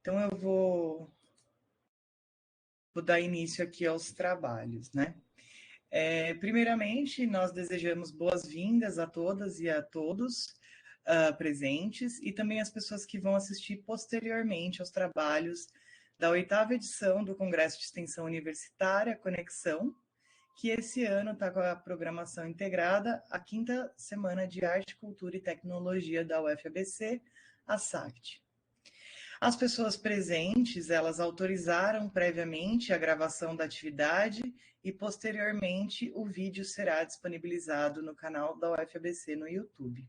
Então, eu vou dar início aqui aos trabalhos, né? Primeiramente, nós desejamos boas-vindas a todas e a todos presentes e também as pessoas que vão assistir posteriormente aos trabalhos da 8ª edição do Congresso de Extensão Universitária Conexão, que esse ano está com a programação integrada à 5ª Semana de Arte, Cultura e Tecnologia da UFABC, a SACT. As pessoas presentes, elas autorizaram previamente a gravação da atividade e, posteriormente, o vídeo será disponibilizado no canal da UFABC no YouTube.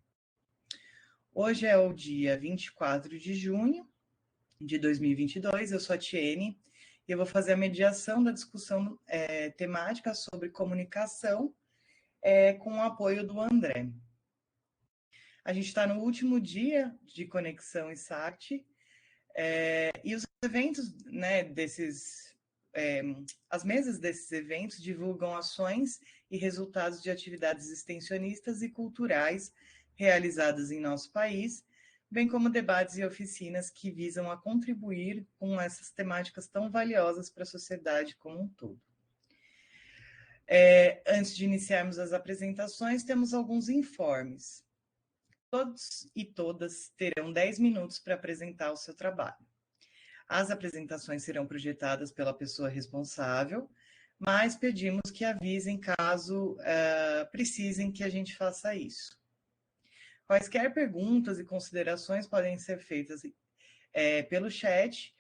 Hoje é o dia 24 de junho de 2022, eu sou a Tiene, e eu vou fazer a mediação da discussão temática sobre comunicação com o apoio do André. A gente está no último dia de Conexão e SACT, e os eventos, né, as mesas desses eventos divulgam ações e resultados de atividades extensionistas e culturais realizadas em nosso país, bem como debates e oficinas que visam a contribuir com essas temáticas tão valiosas para a sociedade como um todo. Antes de iniciarmos as apresentações, temos alguns informes. Todos e todas terão 10 minutos para apresentar o seu trabalho. As apresentações serão projetadas pela pessoa responsável, mas pedimos que avisem caso precisem que a gente faça isso. Quaisquer perguntas e considerações podem ser feitas pelo chat,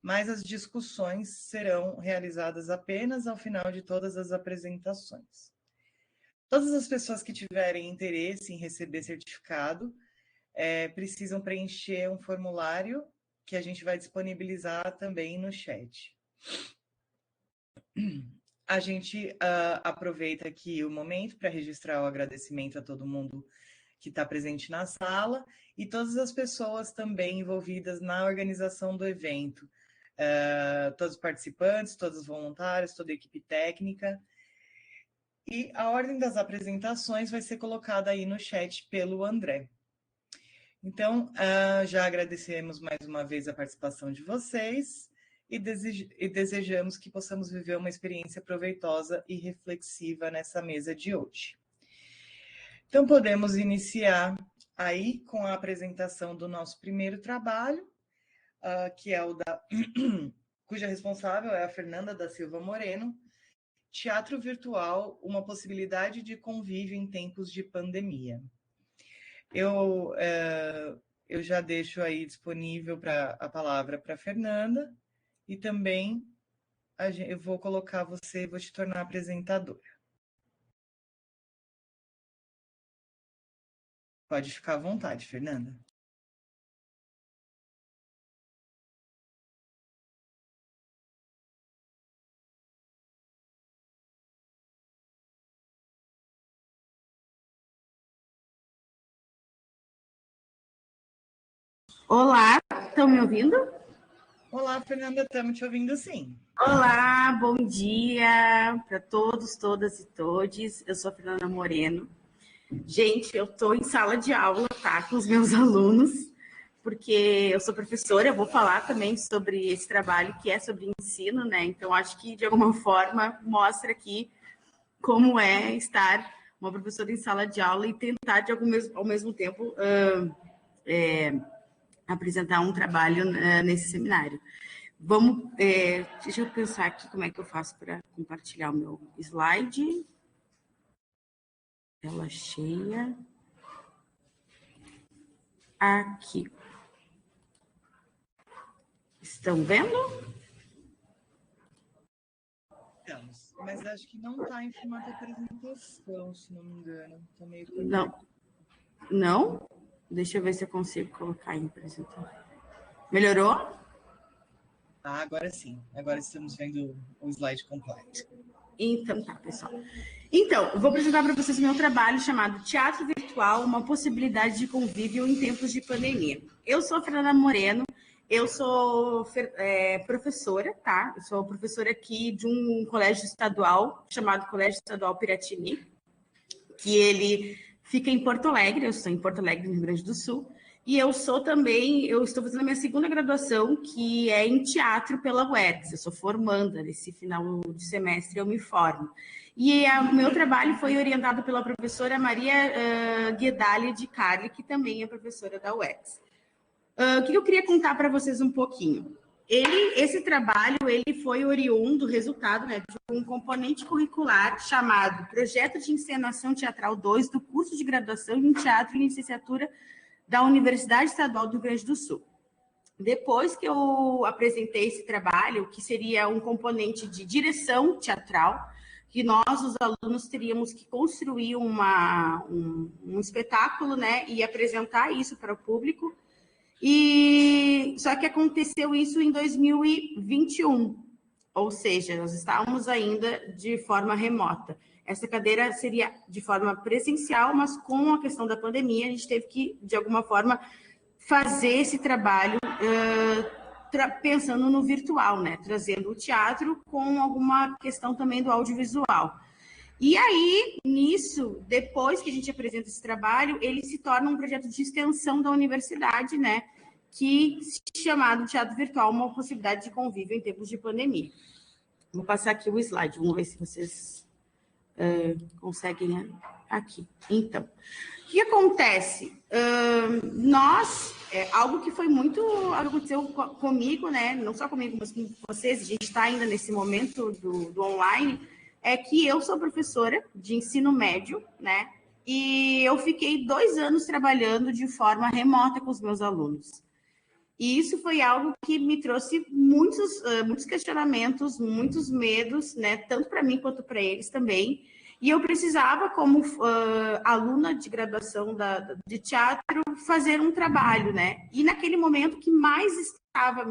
mas as discussões serão realizadas apenas ao final de todas as apresentações. Todas as pessoas que tiverem interesse em receber certificado precisam preencher um formulário que a gente vai disponibilizar também no chat. A gente aproveita aqui o momento para registrar o agradecimento a todo mundo que está presente na sala e todas as pessoas também envolvidas na organização do evento. Todos os participantes, todos os voluntários, toda a equipe técnica. E a ordem das apresentações vai ser colocada aí no chat pelo André. Então, já agradecemos mais uma vez a participação de vocês e desejamos que possamos viver uma experiência proveitosa e reflexiva nessa mesa de hoje. Então, podemos iniciar aí com a apresentação do nosso primeiro trabalho, que é cuja responsável é a Fernanda da Silva Moreno, Teatro Virtual, uma possibilidade de convívio em tempos de pandemia. Eu já deixo aí disponível a palavra para a Fernanda e também eu vou colocar você, vou te tornar apresentadora. Pode ficar à vontade, Fernanda. Olá, estão me ouvindo? Olá, Fernanda, estamos te ouvindo sim. Olá, bom dia para todos, todas e todes. Eu sou a Fernanda Moreno. Gente, eu estou em sala de aula, tá, com os meus alunos, porque eu sou professora, eu vou falar também sobre esse trabalho que é sobre ensino, né? Então, acho que, de alguma forma, mostra aqui como é estar uma professora em sala de aula e tentar, ao mesmo tempo, apresentar um trabalho nesse seminário. Vamos, deixa eu pensar aqui como é que eu faço para compartilhar o meu slide. Tela cheia. Aqui. Estão vendo? Estamos, mas acho que não está em formato de apresentação, se não me engano. Tá meio não. Não? Deixa eu ver se eu consigo colocar em apresentação. Melhorou? Agora sim. Agora estamos vendo o slide completo. Então tá, pessoal. Então, eu vou apresentar para vocês o meu trabalho chamado Teatro Virtual, uma possibilidade de convívio em tempos de pandemia. Eu sou a Fernanda Moreno, eu sou professora, tá? Eu sou professora aqui de um colégio estadual, chamado Colégio Estadual Piratini, que ele fica em Porto Alegre, eu estou em Porto Alegre, no Rio Grande do Sul, E eu estou fazendo a minha segunda graduação, que é em teatro pela UERGS. Eu sou formanda, nesse final de semestre eu me formo. E o meu trabalho foi orientado pela professora Maria Guedalha de Carli, que também é professora da UERGS. O que eu queria contar para vocês um pouquinho? Esse trabalho foi oriundo, resultado, né, de um componente curricular chamado Projeto de Encenação Teatral 2 do curso de graduação em Teatro e Licenciatura da Universidade Estadual do Rio Grande do Sul. Depois que eu apresentei esse trabalho, que seria um componente de direção teatral, que nós, os alunos, teríamos que construir um espetáculo, né, e apresentar isso para o público. E só que aconteceu isso em 2021, ou seja, nós estávamos ainda de forma remota. Essa cadeira seria de forma presencial, mas com a questão da pandemia, a gente teve que, de alguma forma, fazer esse trabalho pensando no virtual, né? Trazendo o teatro com alguma questão também do audiovisual. E aí, nisso, depois que a gente apresenta esse trabalho, ele se torna um projeto de extensão da universidade, né? Que chamado Teatro Virtual, uma possibilidade de convívio em tempos de pandemia. Vou passar aqui o slide, vamos ver se vocês conseguem aqui. Então, o que acontece? Algo que foi muito, aconteceu comigo, né? Não só comigo, mas com vocês, a gente está ainda nesse momento do online, é que eu sou professora de ensino médio, né? E eu fiquei 2 anos trabalhando de forma remota com os meus alunos. E isso foi algo que me trouxe muitos questionamentos, muitos medos, né? Tanto para mim quanto para eles também. E eu precisava, como aluna de graduação de teatro, fazer um trabalho, né? E naquele momento o que mais estava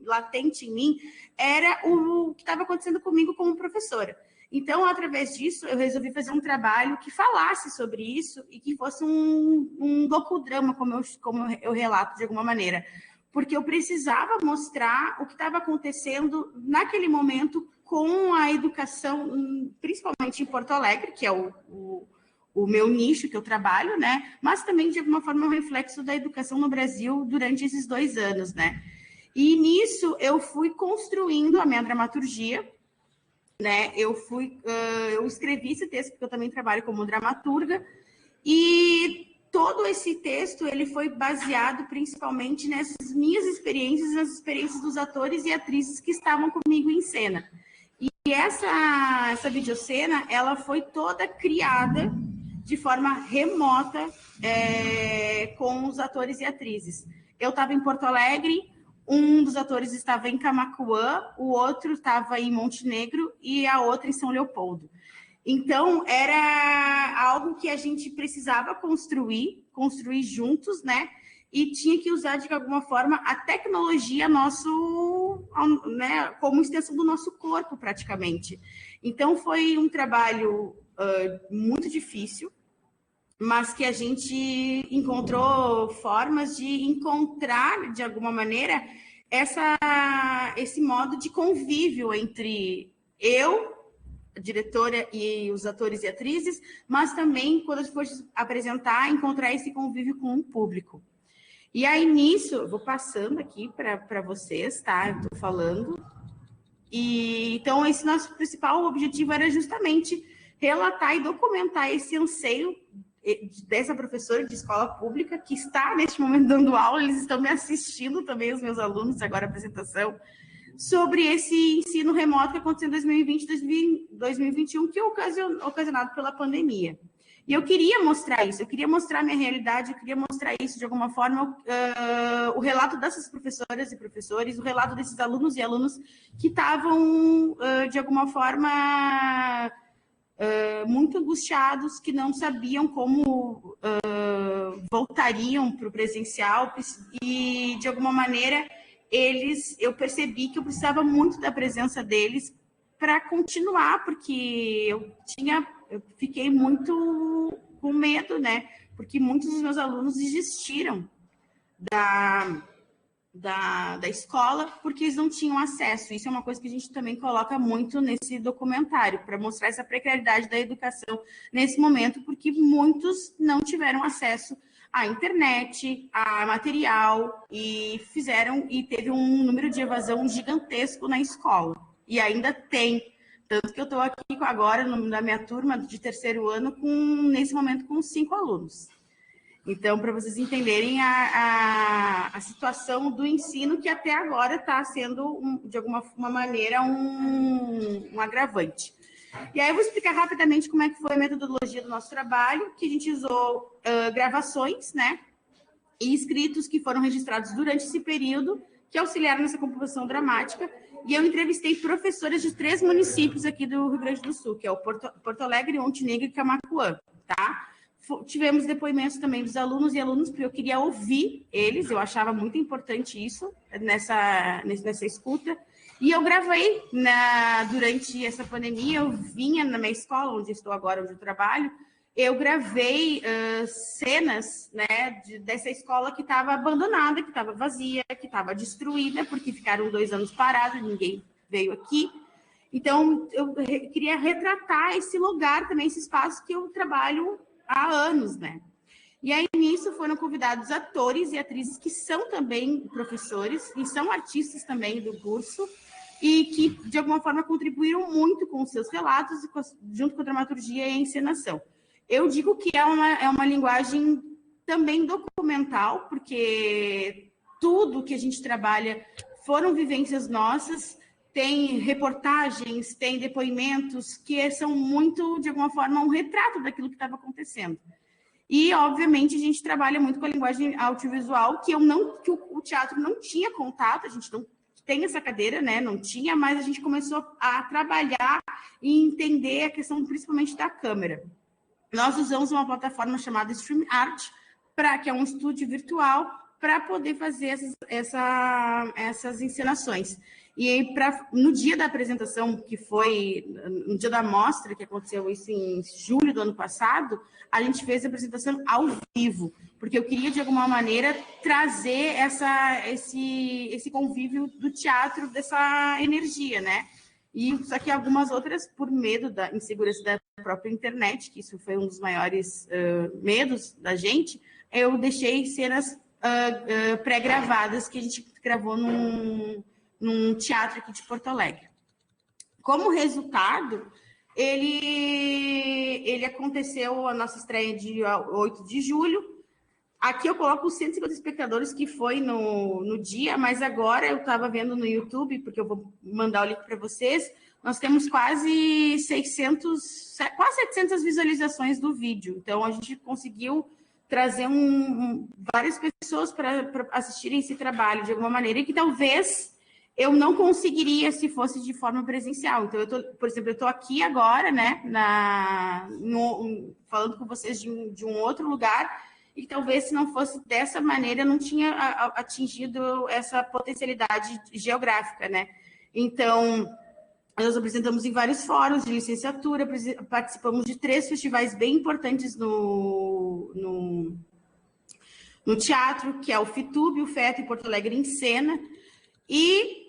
latente em mim era o que estava acontecendo comigo como professora. Então, através disso, eu resolvi fazer um trabalho que falasse sobre isso e que fosse um docudrama, como eu relato de alguma maneira. Porque eu precisava mostrar o que estava acontecendo naquele momento com a educação, principalmente em Porto Alegre, que é o meu nicho que eu trabalho, né? Mas também, de alguma forma, um reflexo da educação no Brasil durante esses 2 anos, né? E nisso eu fui construindo a minha dramaturgia, né? Eu escrevi esse texto, porque eu também trabalho como dramaturga, e todo esse texto ele foi baseado principalmente nessas minhas experiências, nas experiências dos atores e atrizes que estavam comigo em cena. E essa videocena, ela foi toda criada de forma remota com os atores e atrizes. Eu estava em Porto Alegre, um dos atores estava em Camaquã, o outro estava em Montenegro e a outra em São Leopoldo. Então, era algo que a gente precisava construir juntos, né? E tinha que usar, de alguma forma, a tecnologia né, como extensão do nosso corpo, praticamente. Então, foi um trabalho muito difícil, mas que a gente encontrou formas de encontrar, de alguma maneira, esse modo de convívio entre eu, a diretora, e os atores e atrizes, mas também, quando a gente for apresentar, encontrar esse convívio com o público. E aí, nisso, eu vou passando aqui para vocês, tá? Eu estou falando. Então, esse nosso principal objetivo era justamente relatar e documentar esse anseio dessa professora de escola pública que está, neste momento, dando aula, eles estão me assistindo também, os meus alunos, agora a apresentação, sobre esse ensino remoto que aconteceu em 2020 e 2021, que é ocasionado pela pandemia. E eu queria mostrar isso, eu queria mostrar a minha realidade, eu queria mostrar isso de alguma forma, o relato dessas professoras e professores, o relato desses alunos e alunas que estavam, de alguma forma, muito angustiados, que não sabiam como voltariam para o presencial e, de alguma maneira, eu percebi que eu precisava muito da presença deles para continuar, porque eu fiquei muito com medo, né? Porque muitos dos meus alunos desistiram da escola porque eles não tinham acesso. Isso é uma coisa que a gente também coloca muito nesse documentário, para mostrar essa precariedade da educação nesse momento, porque muitos não tiveram acesso a internet, a material, e teve um número de evasão gigantesco na escola. E ainda tem. Tanto que eu estou aqui agora, na minha turma de terceiro ano, nesse momento, com 5 alunos. Então, para vocês entenderem a situação do ensino, que até agora está sendo, de alguma maneira, um agravante. E aí eu vou explicar rapidamente como é que foi a metodologia do nosso trabalho, que a gente usou gravações, né, e escritos que foram registrados durante esse período, que auxiliaram nessa composição dramática, e eu entrevistei professoras de 3 municípios aqui do Rio Grande do Sul, que é o Porto Alegre, Montenegro e Camaquã, tá? Tivemos depoimentos também dos alunos e alunas, porque eu queria ouvir eles, eu achava muito importante isso, nessa escuta. E eu gravei durante essa pandemia, eu vinha na minha escola, onde estou agora, onde eu trabalho, eu gravei cenas, né, dessa escola que estava abandonada, que estava vazia, que estava destruída, porque ficaram 2 anos parados, ninguém veio aqui. Então, eu queria retratar esse lugar também, esse espaço que eu trabalho há anos, né? E aí, nisso, foram convidados atores e atrizes que são também professores e são artistas também do curso e que, de alguma forma, contribuíram muito com os seus relatos, junto com a dramaturgia e a encenação. Eu digo que é uma linguagem também documental, porque tudo que a gente trabalha foram vivências nossas, tem reportagens, tem depoimentos que são muito, de alguma forma, um retrato daquilo que estava acontecendo. E, obviamente, a gente trabalha muito com a linguagem audiovisual, que o teatro não tinha contato, a gente não tem essa cadeira, né? Não tinha, mas a gente começou a trabalhar e entender a questão, principalmente, da câmera. Nós usamos uma plataforma chamada StreamArt, que é um estúdio virtual, para poder fazer essas encenações. E aí, no dia da apresentação, que foi no dia da mostra, que aconteceu isso em julho do ano passado, a gente fez a apresentação ao vivo, porque eu queria, de alguma maneira, trazer esse convívio do teatro, dessa energia, né? E só que algumas outras, por medo da insegurança da própria internet, que isso foi um dos maiores medos da gente, eu deixei cenas pré-gravadas que a gente gravou num teatro aqui de Porto Alegre. Como resultado, ele aconteceu a nossa estreia dia 8 de julho. Aqui eu coloco os 150 espectadores que foi no dia, mas agora eu estava vendo no YouTube, porque eu vou mandar o link para vocês, nós temos quase quase 700 visualizações do vídeo. Então, a gente conseguiu trazer várias pessoas para assistirem esse trabalho de alguma maneira, e que talvez eu não conseguiria se fosse de forma presencial. Então, por exemplo, eu estou aqui agora, né, falando com vocês de um outro lugar, e talvez se não fosse dessa maneira, eu não tinha atingido essa potencialidade geográfica, né? Então, nós apresentamos em vários fóruns de licenciatura, participamos de 3 festivais bem importantes no teatro, que é o FITUB, o FET e Porto Alegre em Cena, e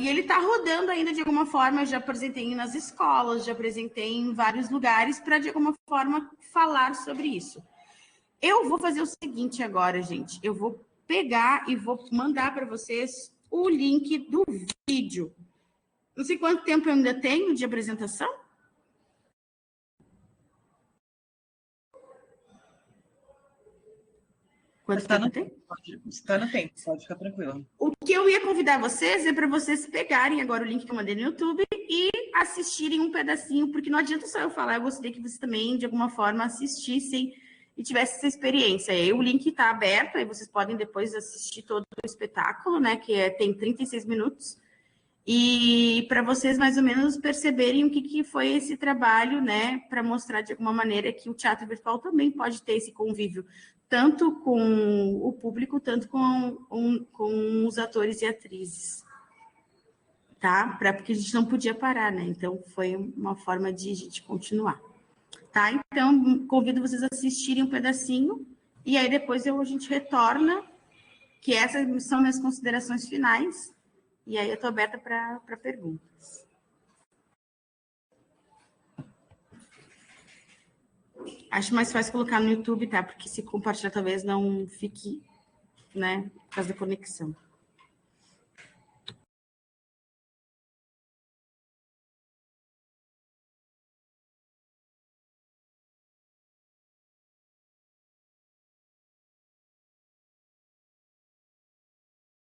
ele está rodando ainda de alguma forma. Eu já apresentei nas escolas, já apresentei em vários lugares para, de alguma forma, falar sobre isso. Eu vou fazer o seguinte agora, gente. Eu vou pegar e vou mandar para vocês o link do vídeo. Não sei quanto tempo eu ainda tenho de apresentação. Quanto tempo tem? Está no tempo, pode ficar tranquilo. O que eu ia convidar vocês é para vocês pegarem agora o link que eu mandei no YouTube e assistirem um pedacinho, porque não adianta só eu falar, eu gostaria que vocês também, de alguma forma, assistissem e tivessem essa experiência. Aí o link está aberto, aí vocês podem depois assistir todo o espetáculo, né, que tem 36 minutos, e para vocês mais ou menos perceberem o que foi esse trabalho, né, para mostrar de alguma maneira que o teatro virtual também pode ter esse convívio, tanto com o público, tanto com os atores e atrizes, tá? Porque a gente não podia parar, né? Então, foi uma forma de a gente continuar, tá? Então, convido vocês a assistirem um pedacinho, e aí depois a gente retorna, que essas são minhas considerações finais, e aí eu estou aberta para perguntas. Acho mais fácil colocar no YouTube, tá? Porque se compartilhar talvez não fique, né, por causa da conexão.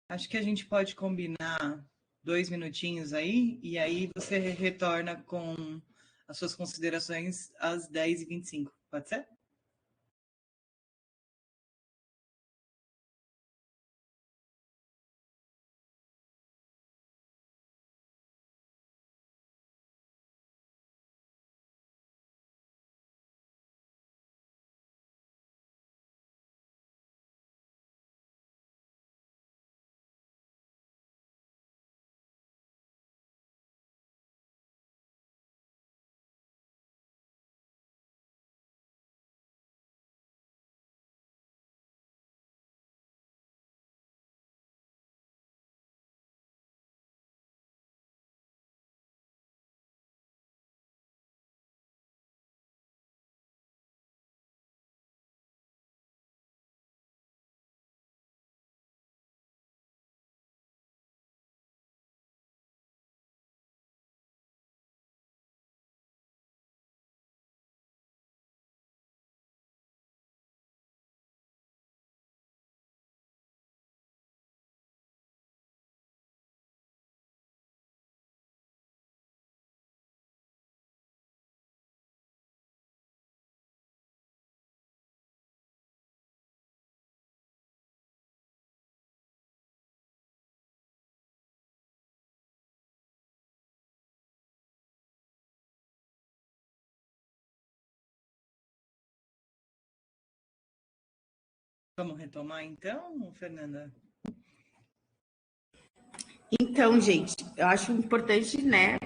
Acho que a gente pode combinar 2 minutinhos aí, e aí você retorna com as suas considerações às 10h25. Pode ser? Vamos retomar então, Fernanda? Então, gente, eu acho importante, né,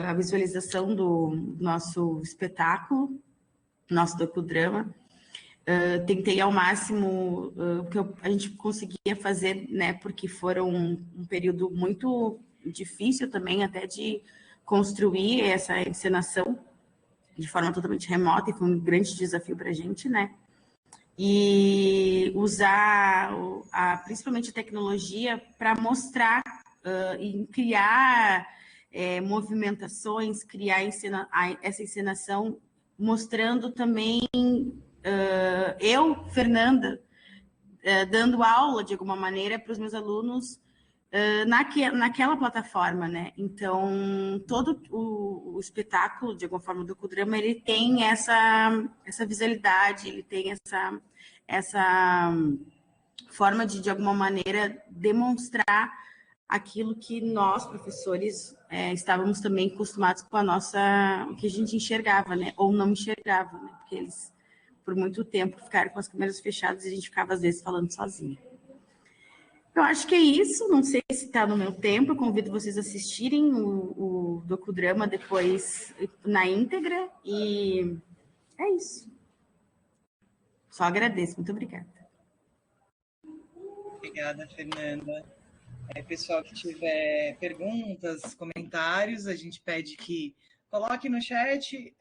a visualização do nosso espetáculo, nosso docudrama. Tentei ao máximo o que a gente conseguia fazer, né, porque foram um período muito difícil também até de construir essa encenação de forma totalmente remota, e foi um grande desafio para a gente, né? E usar principalmente a tecnologia para mostrar e criar movimentações, criar essa encenação, mostrando também eu, Fernanda, dando aula de alguma maneira para os meus alunos naquela plataforma, né? Então, todo o espetáculo, de alguma forma, do Docudrama, ele tem essa visualidade, ele tem essa forma de alguma maneira, demonstrar aquilo que nós, professores, estávamos também acostumados com o que a gente enxergava, né? Ou não enxergava, né? Porque eles, por muito tempo, ficaram com as câmeras fechadas e a gente ficava, às vezes, falando sozinho. Eu acho que é isso, não sei se está no meu tempo, eu convido vocês a assistirem o docudrama depois na íntegra, e é isso. Só agradeço, muito obrigada. Obrigada, Fernanda. Pessoal que tiver perguntas, comentários, a gente pede que coloque no chat,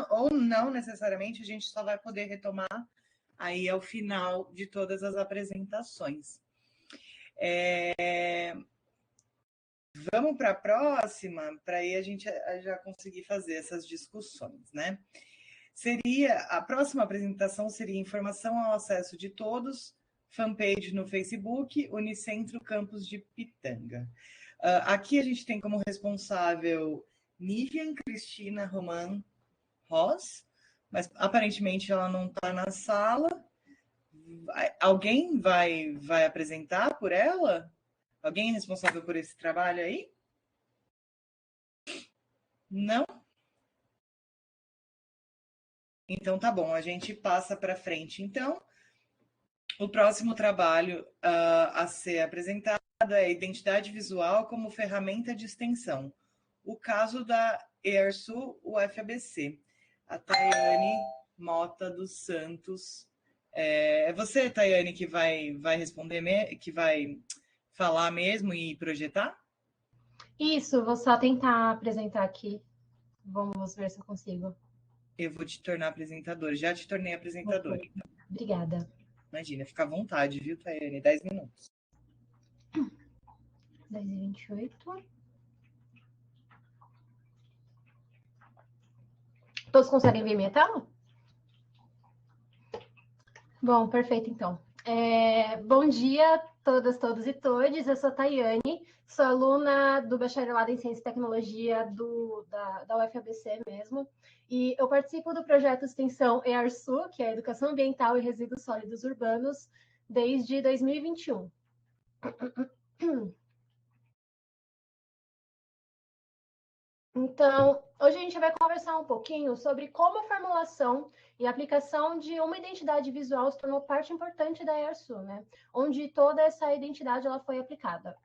ou não necessariamente, a gente só vai poder retomar aí ao final de todas as apresentações. Vamos para a próxima, para aí a gente já conseguir fazer essas discussões, né? A próxima apresentação seria Informação ao Acesso de Todos, fanpage no Facebook, Unicentro Campus de Pitanga. Aqui a gente tem como responsável Nivian Cristina Roman Ross, mas aparentemente ela não está na sala. Alguém vai apresentar por ela? Alguém é responsável por esse trabalho aí? Não? Então tá bom, a gente passa para frente. Então, o próximo trabalho a ser apresentado é Identidade Visual como Ferramenta de Extensão. O caso da ERSU UFABC. A Tayane Mota dos Santos. É você, Tayane, que vai responder, que vai falar mesmo e projetar? Isso, vou só tentar apresentar aqui. Vamos ver se eu consigo. Eu vou te tornar apresentadora. Já te tornei apresentadora. Okay. Obrigada. Imagina, fica à vontade, viu, Tayane? 10 minutos. 10h28. Todos conseguem ver minha tela? Bom, perfeito, então. Bom dia, todas, todos e todes. Eu sou a Tayane, sou aluna do Bacharelado em Ciência e Tecnologia da UFABC mesmo, e eu participo do projeto extensão EARSU, que é Educação Ambiental e Resíduos Sólidos Urbanos, desde 2021. Então, hoje a gente vai conversar um pouquinho sobre como a formulação e aplicação de uma identidade visual se tornou parte importante da EARSU, né? Onde toda essa identidade ela foi aplicada.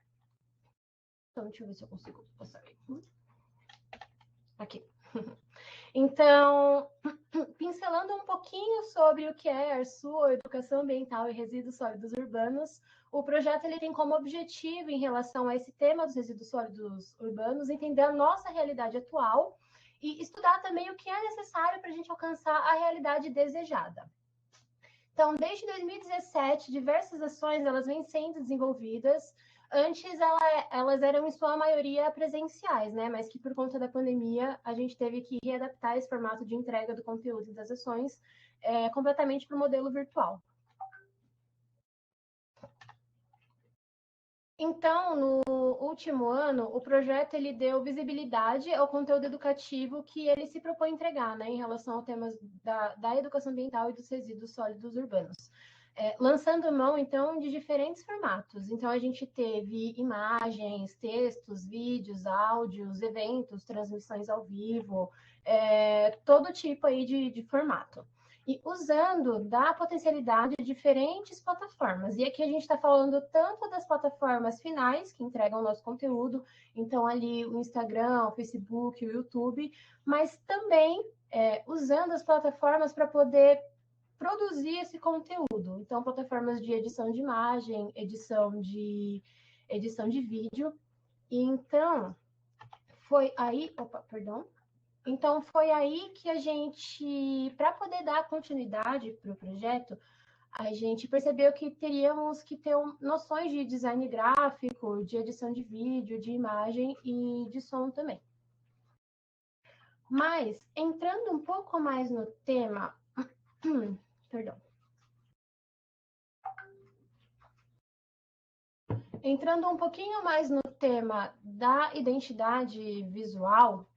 Então, deixa eu ver se eu consigo passar aí. Aqui. Então, pincelando um pouquinho sobre o que é EARSU, Educação Ambiental e Resíduos Sólidos Urbanos, o projeto ele tem como objetivo, em relação a esse tema dos resíduos sólidos urbanos, entender a nossa realidade atual e estudar também o que é necessário para a gente alcançar a realidade desejada. Então, desde 2017, diversas ações elas vêm sendo desenvolvidas. Antes, elas eram, em sua maioria, presenciais, né? Mas que, por conta da pandemia, a gente teve que readaptar esse formato de entrega do conteúdo e das ações completamente para o modelo virtual. Então, no último ano, o projeto ele deu visibilidade ao conteúdo educativo que ele se propõe a entregar, né, em relação aos temas da educação ambiental e dos resíduos sólidos urbanos. Lançando mão, então, de diferentes formatos. Então, a gente teve imagens, textos, vídeos, áudios, eventos, transmissões ao vivo, todo tipo aí de formato. E usando da potencialidade de diferentes plataformas. E aqui a gente está falando tanto das plataformas finais, que entregam o nosso conteúdo, então ali o Instagram, o Facebook, o YouTube, mas também usando as plataformas para poder produzir esse conteúdo. Então, plataformas de edição de imagem, edição de vídeo. E então, foi aí... Opa, perdão. Então, foi aí que a gente, para poder dar continuidade para o projeto, a gente percebeu que teríamos que ter noções de design gráfico, de edição de vídeo, de imagem e de som também. Mas, entrando um pouco mais no tema... Perdão. Entrando um pouquinho mais no tema da identidade visual,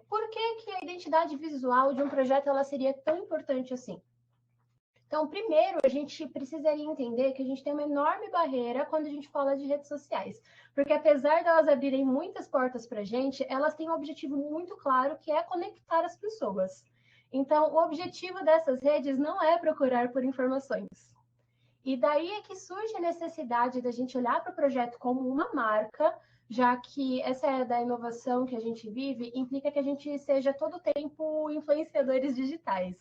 por que a identidade visual de um projeto ela seria tão importante assim? Então, primeiro, a gente precisaria entender que a gente tem uma enorme barreira quando a gente fala de redes sociais. Porque apesar de elas abrirem muitas portas para a gente, elas têm um objetivo muito claro, que é conectar as pessoas. Então, o objetivo dessas redes não é procurar por informações. E daí é que surge a necessidade da gente olhar para o projeto como uma marca, já que essa é da inovação que a gente vive, implica que a gente seja todo o tempo influenciadores digitais.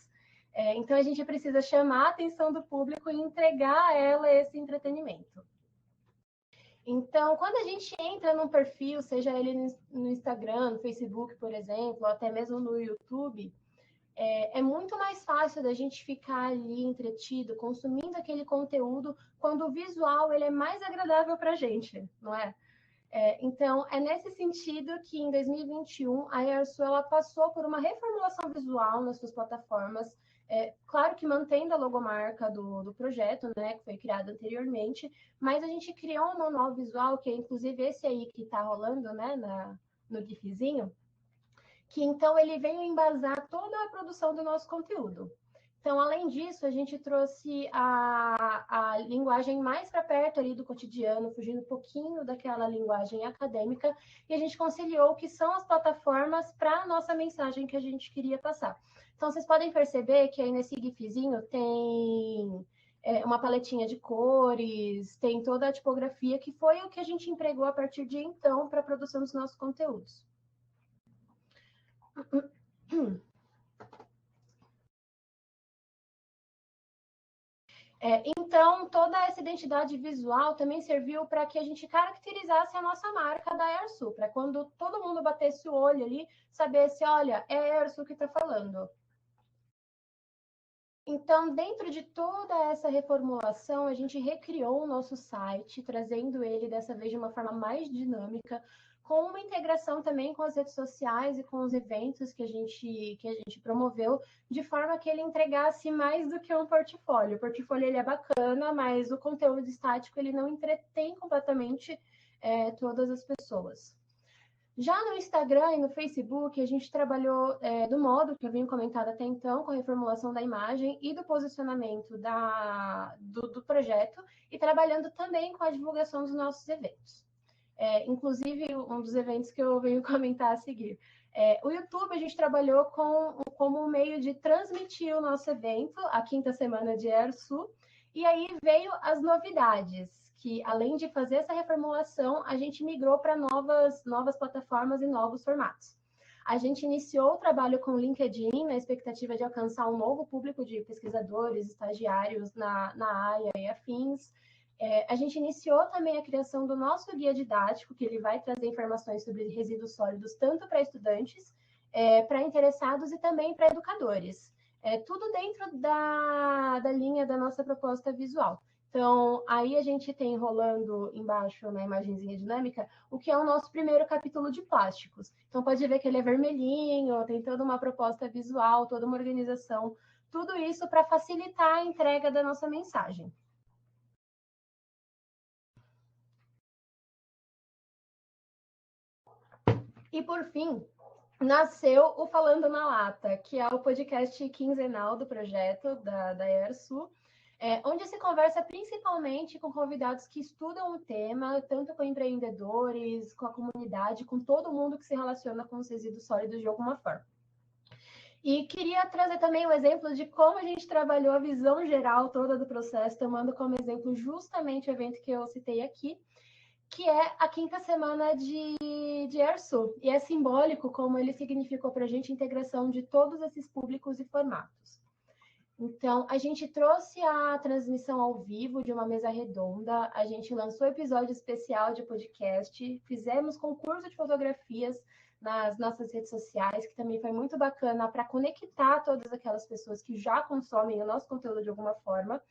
Então, a gente precisa chamar a atenção do público e entregar a ela esse entretenimento. Então, quando a gente entra num perfil, seja ele no Instagram, no Facebook, por exemplo, ou até mesmo no YouTube, é muito mais fácil da gente ficar ali entretido, consumindo aquele conteúdo, quando o visual ele é mais agradável para a gente, não é? Então, é nesse sentido que em 2021 a EARSU ela passou por uma reformulação visual nas suas plataformas, claro que mantendo a logomarca do projeto, né, que foi criado anteriormente, mas a gente criou um manual visual, que é inclusive esse aí que está rolando, né, no GIFzinho, que então ele veio embasar toda a produção do nosso conteúdo. Então, além disso, a gente trouxe a linguagem mais para perto ali do cotidiano, fugindo um pouquinho daquela linguagem acadêmica, e a gente conciliou o que são as plataformas para a nossa mensagem que a gente queria passar. Então, vocês podem perceber que aí nesse GIFzinho tem uma paletinha de cores, tem toda a tipografia, que foi o que a gente empregou a partir de então para a produção dos nossos conteúdos. Então, toda essa identidade visual também serviu para que a gente caracterizasse a nossa marca da Airsul, para quando todo mundo batesse o olho ali, saber se, olha, é a Airsul que está falando. Então, dentro de toda essa reformulação, a gente recriou o nosso site, trazendo ele dessa vez de uma forma mais dinâmica, com uma integração também com as redes sociais e com os eventos que a gente promoveu, de forma que ele entregasse mais do que um portfólio. O portfólio ele é bacana, mas o conteúdo estático ele não entretém completamente todas as pessoas. Já no Instagram e no Facebook, a gente trabalhou do modo que eu vinha comentado até então, com a reformulação da imagem e do posicionamento do projeto, e trabalhando também com a divulgação dos nossos eventos. Inclusive, um dos eventos que eu venho comentar a seguir. O YouTube, a gente trabalhou como um meio de transmitir o nosso evento, a quinta semana de Airsul, e aí veio as novidades, que além de fazer essa reformulação, a gente migrou para novas plataformas e novos formatos. A gente iniciou o trabalho com o LinkedIn, na expectativa de alcançar um novo público de pesquisadores, estagiários na área e afins. A gente iniciou também a criação do nosso guia didático, que ele vai trazer informações sobre resíduos sólidos, tanto para estudantes, para interessados e também para educadores. Tudo dentro da linha da nossa proposta visual. Então, aí a gente tem rolando embaixo na imagenzinha dinâmica o que é o nosso primeiro capítulo de plásticos. Então, pode ver que ele é vermelhinho, tem toda uma proposta visual, toda uma organização, tudo isso para facilitar a entrega da nossa mensagem. E, por fim, nasceu o Falando na Lata, que é o podcast quinzenal do projeto da Airsul, onde se conversa principalmente com convidados que estudam o tema, tanto com empreendedores, com a comunidade, com todo mundo que se relaciona com os resíduos sólidos de alguma forma. E queria trazer também o exemplo de como a gente trabalhou a visão geral toda do processo, tomando como exemplo justamente o evento que eu citei aqui, que é a quinta semana de Airsul. E é simbólico como ele significou para a gente a integração de todos esses públicos e formatos. Então, a gente trouxe a transmissão ao vivo de uma mesa redonda, a gente lançou episódio especial de podcast, fizemos concurso de fotografias nas nossas redes sociais, que também foi muito bacana para conectar todas aquelas pessoas que já consomem o nosso conteúdo de alguma forma.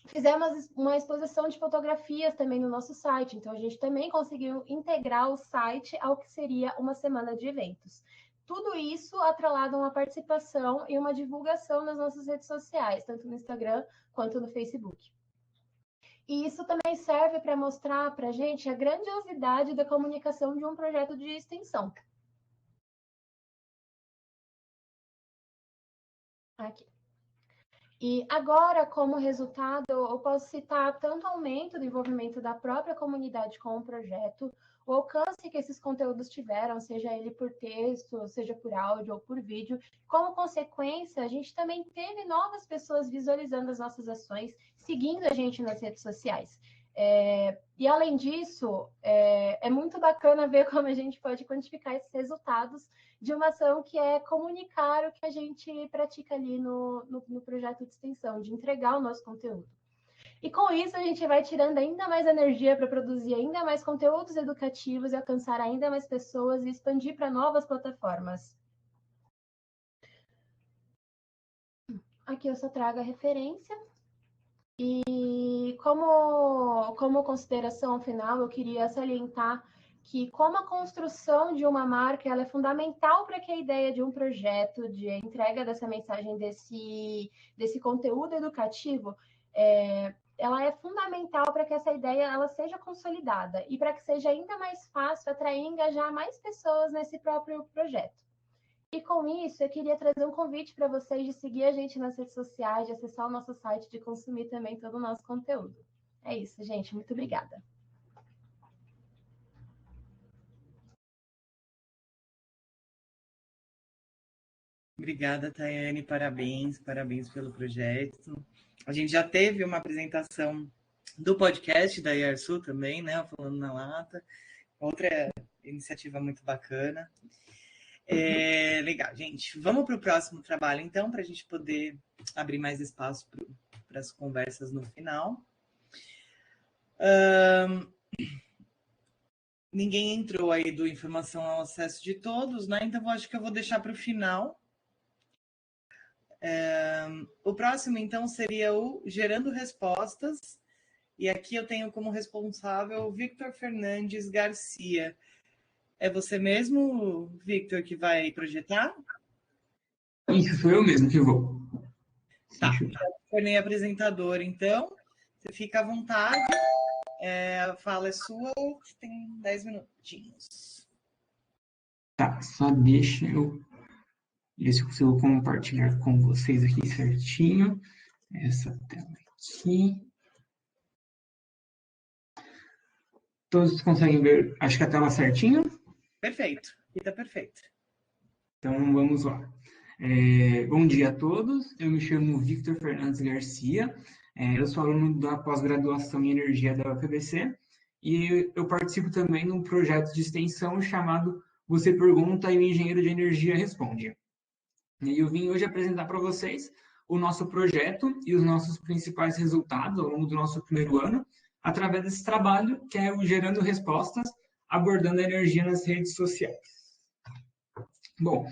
Fizemos uma exposição de fotografias também no nosso site, então a gente também conseguiu integrar o site ao que seria uma semana de eventos. Tudo isso atrelado a uma participação e uma divulgação nas nossas redes sociais, tanto no Instagram quanto no Facebook. E isso também serve para mostrar para a gente a grandiosidade da comunicação de um projeto de extensão. Aqui. E agora, como resultado, eu posso citar tanto o aumento do envolvimento da própria comunidade com o projeto, o alcance que esses conteúdos tiveram, seja ele por texto, seja por áudio ou por vídeo. Como consequência, a gente também teve novas pessoas visualizando as nossas ações, seguindo a gente nas redes sociais. E além disso, é muito bacana ver como a gente pode quantificar esses resultados de uma ação que é comunicar o que a gente pratica ali no projeto de extensão, de entregar o nosso conteúdo. E com isso a gente vai tirando ainda mais energia para produzir ainda mais conteúdos educativos e alcançar ainda mais pessoas e expandir para novas plataformas. Aqui eu só trago a referência. E como consideração final, eu queria salientar que como a construção de uma marca ela é fundamental para que a ideia de um projeto, de entrega dessa mensagem, desse conteúdo educativo, ela é fundamental para que essa ideia ela seja consolidada e para que seja ainda mais fácil atrair e engajar mais pessoas nesse próprio projeto. E com isso, eu queria trazer um convite para vocês de seguir a gente nas redes sociais, de acessar o nosso site, de consumir também todo o nosso conteúdo. É isso, gente. Muito obrigada. Obrigada, Tayane. Parabéns pelo projeto. A gente já teve uma apresentação do podcast da Airsul também, né? Falando na Lata. Outra iniciativa muito bacana. Legal, gente. Vamos para o próximo trabalho, então, para a gente poder abrir mais espaço para as conversas no final. Ninguém entrou aí do informação ao acesso de todos, né? Então, eu acho que eu vou deixar para o final. O próximo, então, seria o Gerando Respostas. E aqui eu tenho como responsável o Victor Fernandes Garcia. É você mesmo, Victor, que vai projetar? Isso, sou eu mesmo que vou. Tá, tornei apresentador, então. Você fica à vontade. A fala é sua, tem 10 minutinhos. Tá, só deixa eu ver se eu consigo compartilhar com vocês aqui certinho. Essa tela aqui. Todos conseguem ver, acho que a tela certinho? Perfeito, aqui tá perfeito. Então, vamos lá. Bom dia a todos, eu me chamo Victor Fernandes Garcia, eu sou aluno da pós-graduação em Energia da UFABC e eu participo também de um projeto de extensão chamado Você Pergunta e o Engenheiro de Energia Responde. E eu vim hoje apresentar para vocês o nosso projeto e os nossos principais resultados ao longo do nosso primeiro ano, através desse trabalho que é o Gerando Respostas, abordando a energia nas redes sociais. Bom,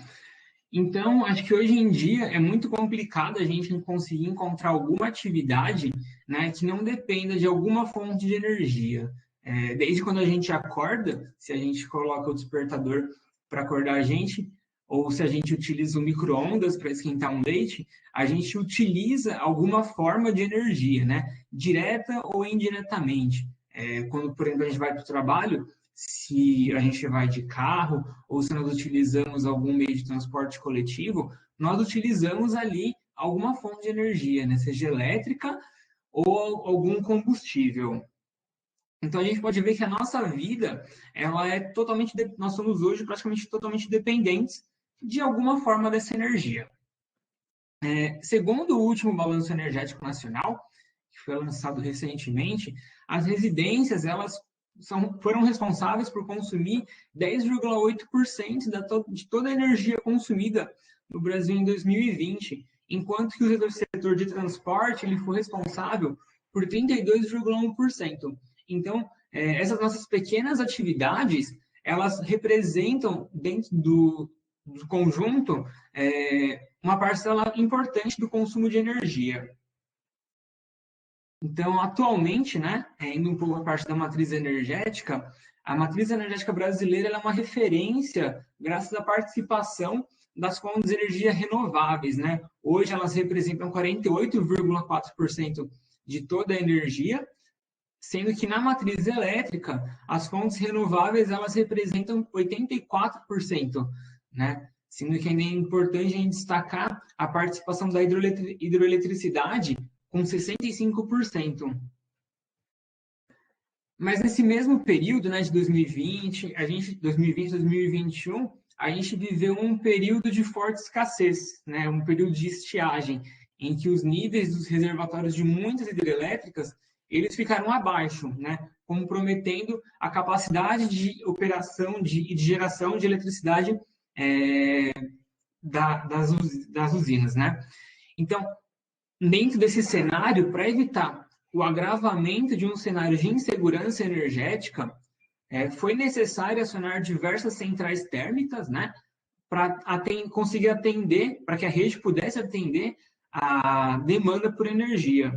então, acho que hoje em dia é muito complicado a gente conseguir encontrar alguma atividade, né, que não dependa de alguma fonte de energia. Desde quando a gente acorda, se a gente coloca o despertador para acordar a gente, ou se a gente utiliza o micro-ondas para esquentar um leite, a gente utiliza alguma forma de energia, né, direta ou indiretamente. Quando, por exemplo, a gente vai para o trabalho, se a gente vai de carro ou se nós utilizamos algum meio de transporte coletivo, nós utilizamos ali alguma fonte de energia, né? Seja elétrica ou algum combustível. Então, a gente pode ver que a nossa vida, ela é totalmente, nós somos hoje praticamente totalmente dependentes de alguma forma dessa energia. Segundo o último Balanço Energético Nacional, que foi lançado recentemente, as residências, elas foram responsáveis por consumir 10,8% de toda a energia consumida no Brasil em 2020, enquanto que o setor de transporte ele foi responsável por 32,1%. Então, essas nossas pequenas atividades, elas representam, dentro do conjunto, uma parcela importante do consumo de energia. Então, atualmente, né, indo um pouco a parte da matriz energética, a matriz energética brasileira é uma referência graças à participação das fontes de energia renováveis, né? Hoje elas representam 48,4% de toda a energia, sendo que na matriz elétrica, as fontes renováveis elas representam 84%, né? Sendo que ainda é importante a gente destacar a participação da hidroeletricidade, com 65%. Mas nesse mesmo período, né, de 2020, 2021, a gente viveu um período de forte escassez, né, um período de estiagem, em que os níveis dos reservatórios de muitas hidrelétricas, eles ficaram abaixo, né, comprometendo a capacidade de operação e de geração de eletricidade das usinas, né? Então, dentro desse cenário, para evitar o agravamento de um cenário de insegurança energética, foi necessário acionar diversas centrais térmicas, né, para conseguir atender, para que a rede pudesse atender a demanda por energia.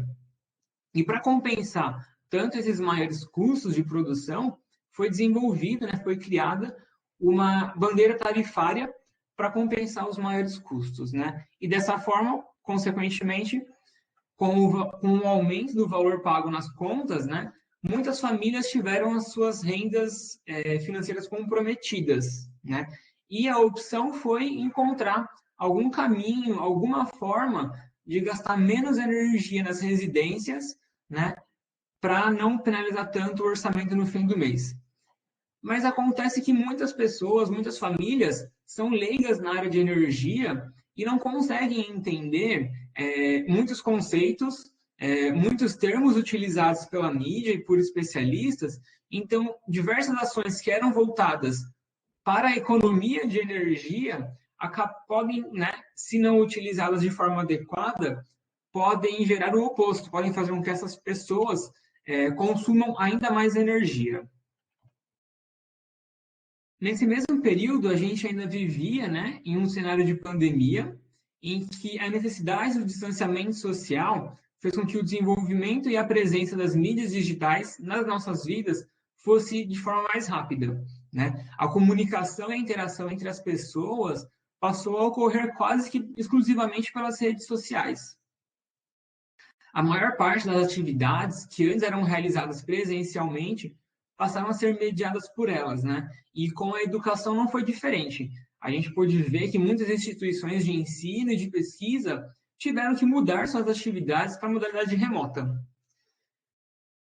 E para compensar tanto esses maiores custos de produção, foi desenvolvida, né, foi criada uma bandeira tarifária para compensar os maiores custos, né? E dessa forma, consequentemente, com o aumento do valor pago nas contas, né, muitas famílias tiveram as suas rendas financeiras comprometidas, né? E a opção foi encontrar algum caminho, alguma forma de gastar menos energia nas residências, né, para não penalizar tanto o orçamento no fim do mês. Mas acontece que muitas pessoas, muitas famílias, são leigas na área de energia e não conseguem entender muitos conceitos, muitos termos utilizados pela mídia e por especialistas. Então, diversas ações que eram voltadas para a economia de energia podem, né, se não utilizadas de forma adequada, podem gerar o oposto, podem fazer com que essas pessoas consumam ainda mais energia. Nesse mesmo período, a gente ainda vivia, né, em um cenário de pandemia, em que a necessidade do distanciamento social fez com que o desenvolvimento e a presença das mídias digitais nas nossas vidas fosse de forma mais rápida, né? A comunicação e a interação entre as pessoas passou a ocorrer quase que exclusivamente pelas redes sociais. A maior parte das atividades que antes eram realizadas presencialmente passaram a ser mediadas por elas, né? E com a educação não foi diferente. A gente pôde ver que muitas instituições de ensino e de pesquisa tiveram que mudar suas atividades para a modalidade remota.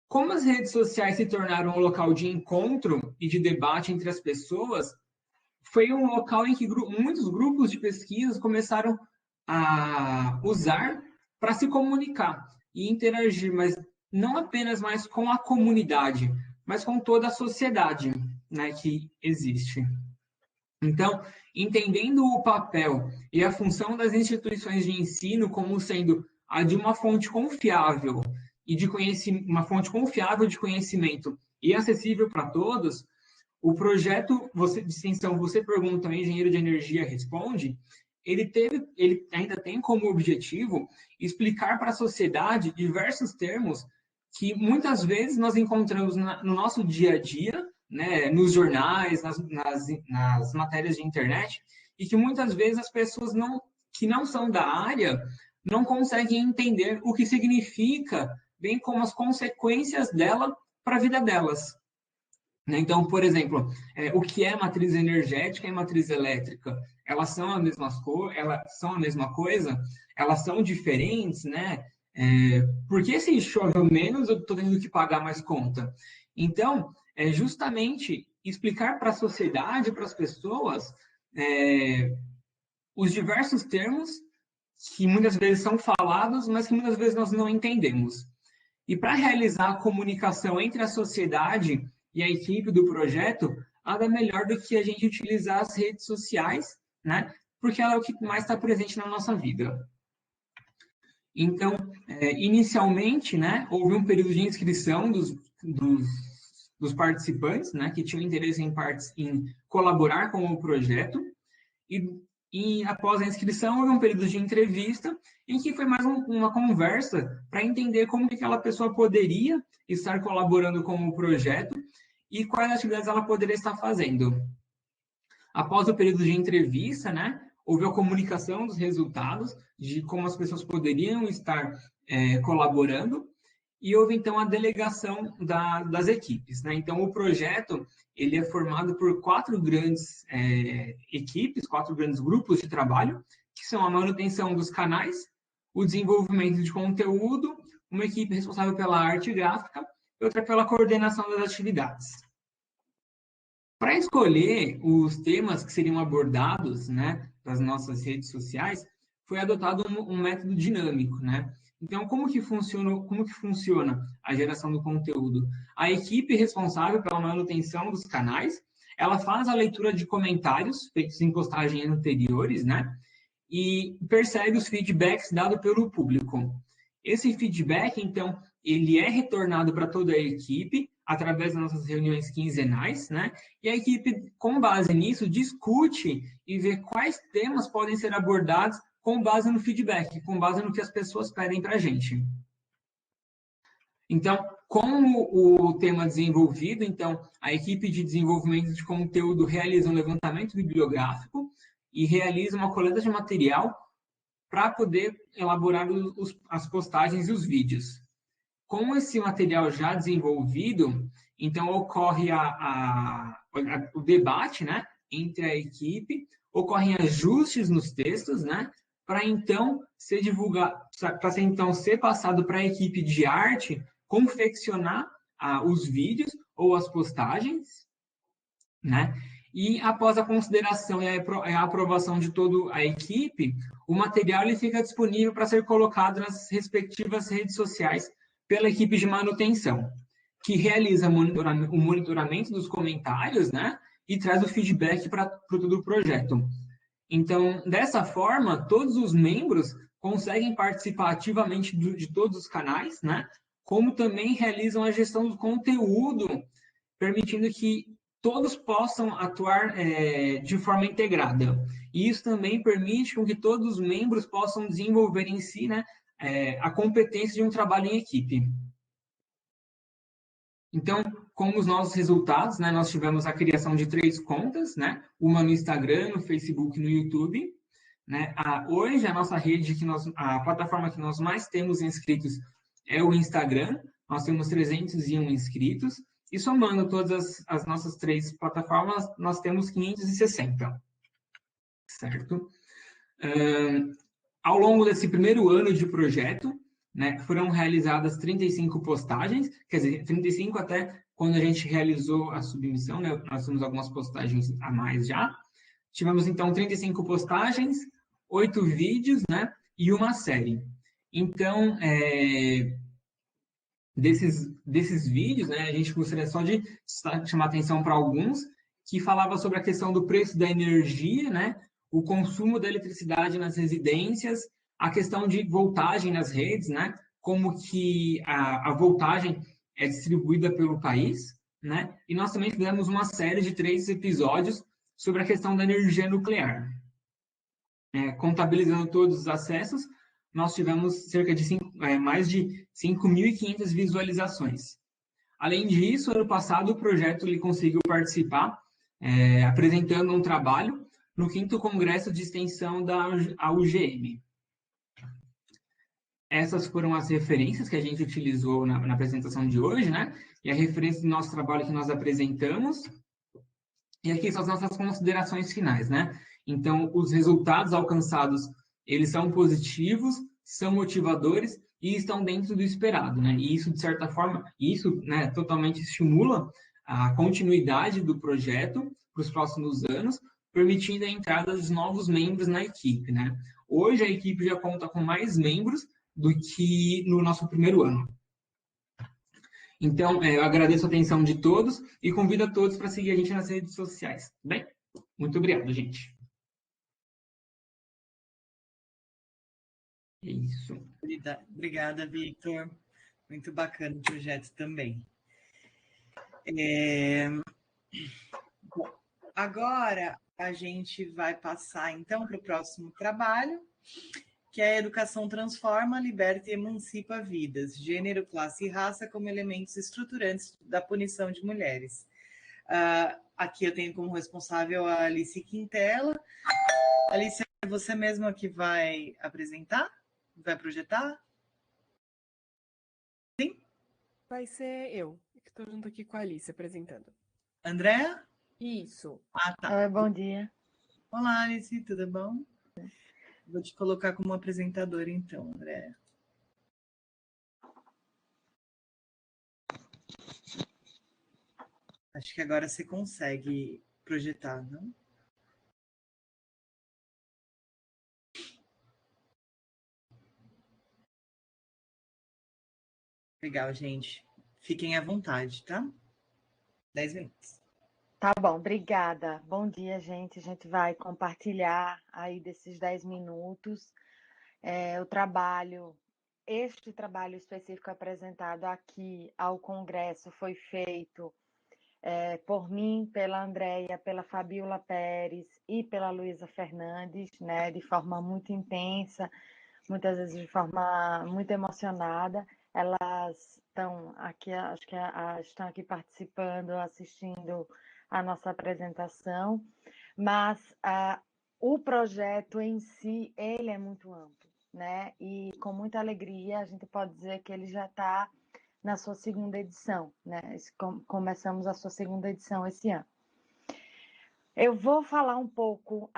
Como as redes sociais se tornaram um local de encontro e de debate entre as pessoas, foi um local em que muitos grupos de pesquisas começaram a usar para se comunicar e interagir, mas não apenas mais com a comunidade, mas com toda a sociedade, né, que existe. Então, entendendo o papel e a função das instituições de ensino como sendo a de uma fonte confiável e de uma fonte confiável de conhecimento e acessível para todos, o projeto de extensão Você Pergunta, o Engenheiro de Energia Responde, ele ainda tem como objetivo explicar para a sociedade diversos termos que muitas vezes nós encontramos no nosso dia a dia, né, nos jornais, nas matérias de internet, e que muitas vezes as pessoas que não são da área não conseguem entender o que significa, bem como as consequências dela para a vida delas. Então, por exemplo, o que é matriz energética e matriz elétrica? Elas são a mesma coisa? Elas são diferentes, né? Por que se chove menos eu estou tendo que pagar mais conta? Então, justamente explicar para a sociedade, para as pessoas, os diversos termos que muitas vezes são falados, mas que muitas vezes nós não entendemos. E para realizar a comunicação entre a sociedade e a equipe do projeto, nada melhor do que a gente utilizar as redes sociais, né? Porque ela é o que mais está presente na nossa vida. Então, inicialmente, né, houve um período de inscrição dos participantes, né, que tinham interesse em colaborar com o projeto, e após a inscrição, houve um período de entrevista, em que foi mais uma conversa para entender como que aquela pessoa poderia estar colaborando com o projeto e quais atividades ela poderia estar fazendo. Após o período de entrevista, né, houve a comunicação dos resultados, de como as pessoas poderiam estar colaborando, e houve, então, a delegação das equipes, né? Então, o projeto ele é formado por 4 grandes equipes, 4 grandes grupos de trabalho, que são a manutenção dos canais, o desenvolvimento de conteúdo, uma equipe responsável pela arte gráfica e outra pela coordenação das atividades. Para escolher os temas que seriam abordados, né, das nossas redes sociais, foi adotado um método dinâmico, né? Então, como que funciona a geração do conteúdo? A equipe responsável pela manutenção dos canais, ela faz a leitura de comentários feitos em postagens anteriores, né? E percebe os feedbacks dados pelo público. Esse feedback, então, ele é retornado para toda a equipe através das nossas reuniões quinzenais, né? E a equipe, com base nisso, discute e vê quais temas podem ser abordados com base no feedback, com base no que as pessoas pedem para a gente. Então, com o tema desenvolvido, então, a equipe de desenvolvimento de conteúdo realiza um levantamento bibliográfico e realiza uma coleta de material para poder elaborar as postagens e os vídeos. Com esse material já desenvolvido, então, ocorre o debate, né, entre a equipe, ocorrem ajustes nos textos, né, para então ser divulgado, para então ser passado para a equipe de arte confeccionar os vídeos ou as postagens, né? E após a consideração e a aprovação de toda a equipe, o material ele fica disponível para ser colocado nas respectivas redes sociais pela equipe de manutenção, que realiza o monitoramento dos comentários, né? E traz o feedback para todo o projeto. Então, dessa forma, todos os membros conseguem participar ativamente de todos os canais, né? Como também realizam a gestão do conteúdo, permitindo que todos possam atuar de forma integrada. E isso também permite com que todos os membros possam desenvolver em si, né, a competência de um trabalho em equipe. Então, como os nossos resultados, né, nós tivemos a criação de 3 contas, né, uma no Instagram, no Facebook e no YouTube. Né? Hoje, a nossa rede, a plataforma que nós mais temos inscritos é o Instagram. Nós temos 301 inscritos. E somando todas as nossas 3 plataformas, nós temos 560. Certo? Ao longo desse primeiro ano de projeto, né, foram realizadas 35 postagens, quer dizer, 35 até quando a gente realizou a submissão, né, nós temos algumas postagens a mais já. Tivemos, então, 35 postagens, 8 vídeos, né, e uma série. Então, desses vídeos, né, a gente gostaria só de chamar atenção para alguns, que falava sobre a questão do preço da energia, né, o consumo da eletricidade nas residências, a questão de voltagem nas redes, né, como que a voltagem é distribuída pelo país, né, e nós também fizemos uma série de 3 episódios sobre a questão da energia nuclear. Contabilizando todos os acessos, nós tivemos mais de 5.500 visualizações. Além disso, ano passado, o projeto ele conseguiu participar, apresentando um trabalho no 5º Congresso de Extensão da UGM. Essas foram as referências que a gente utilizou na apresentação de hoje, né? E a referência do nosso trabalho que nós apresentamos. E aqui são as nossas considerações finais, né? Então, os resultados alcançados, eles são positivos, são motivadores e estão dentro do esperado, né? E isso, de certa forma, né, totalmente estimula a continuidade do projeto para os próximos anos, permitindo a entrada dos novos membros na equipe, né? Hoje, a equipe já conta com mais membros do que no nosso primeiro ano. Então, eu agradeço a atenção de todos e convido a todos para seguir a gente nas redes sociais. Bem, muito obrigado, gente. É isso. Obrigada, Victor. Muito bacana o projeto também. Bom, agora a gente vai passar, então, para o próximo trabalho, que é a Educação Transforma, Liberta e Emancipa Vidas, Gênero, Classe e Raça como elementos estruturantes da punição de mulheres. Aqui eu tenho como responsável a Alice Quintela. Alice, é você mesma que vai apresentar? Vai projetar? Sim? Vai ser eu, que estou junto aqui com a Alice apresentando. Andréa? Isso. Tá. Bom dia. Olá, Alice, tudo bom? Vou te colocar como apresentadora, então, Andréa. Acho que agora você consegue projetar, não? Legal, gente. Fiquem à vontade, tá? 10 minutos. Tá bom, obrigada. Bom dia, gente. A gente vai compartilhar aí desses 10 minutos este trabalho específico apresentado aqui ao Congresso foi feito por mim, pela Andréia, pela Fabiola Pérez e pela Luísa Fernandes, né, de forma muito intensa, muitas vezes de forma muito emocionada. Elas estão aqui, acho que estão aqui participando, assistindo a nossa apresentação, mas o projeto em si, ele é muito amplo, né? E com muita alegria a gente pode dizer que ele já está na sua 2ª edição, né? Começamos a sua 2ª edição esse ano. Eu vou falar um pouco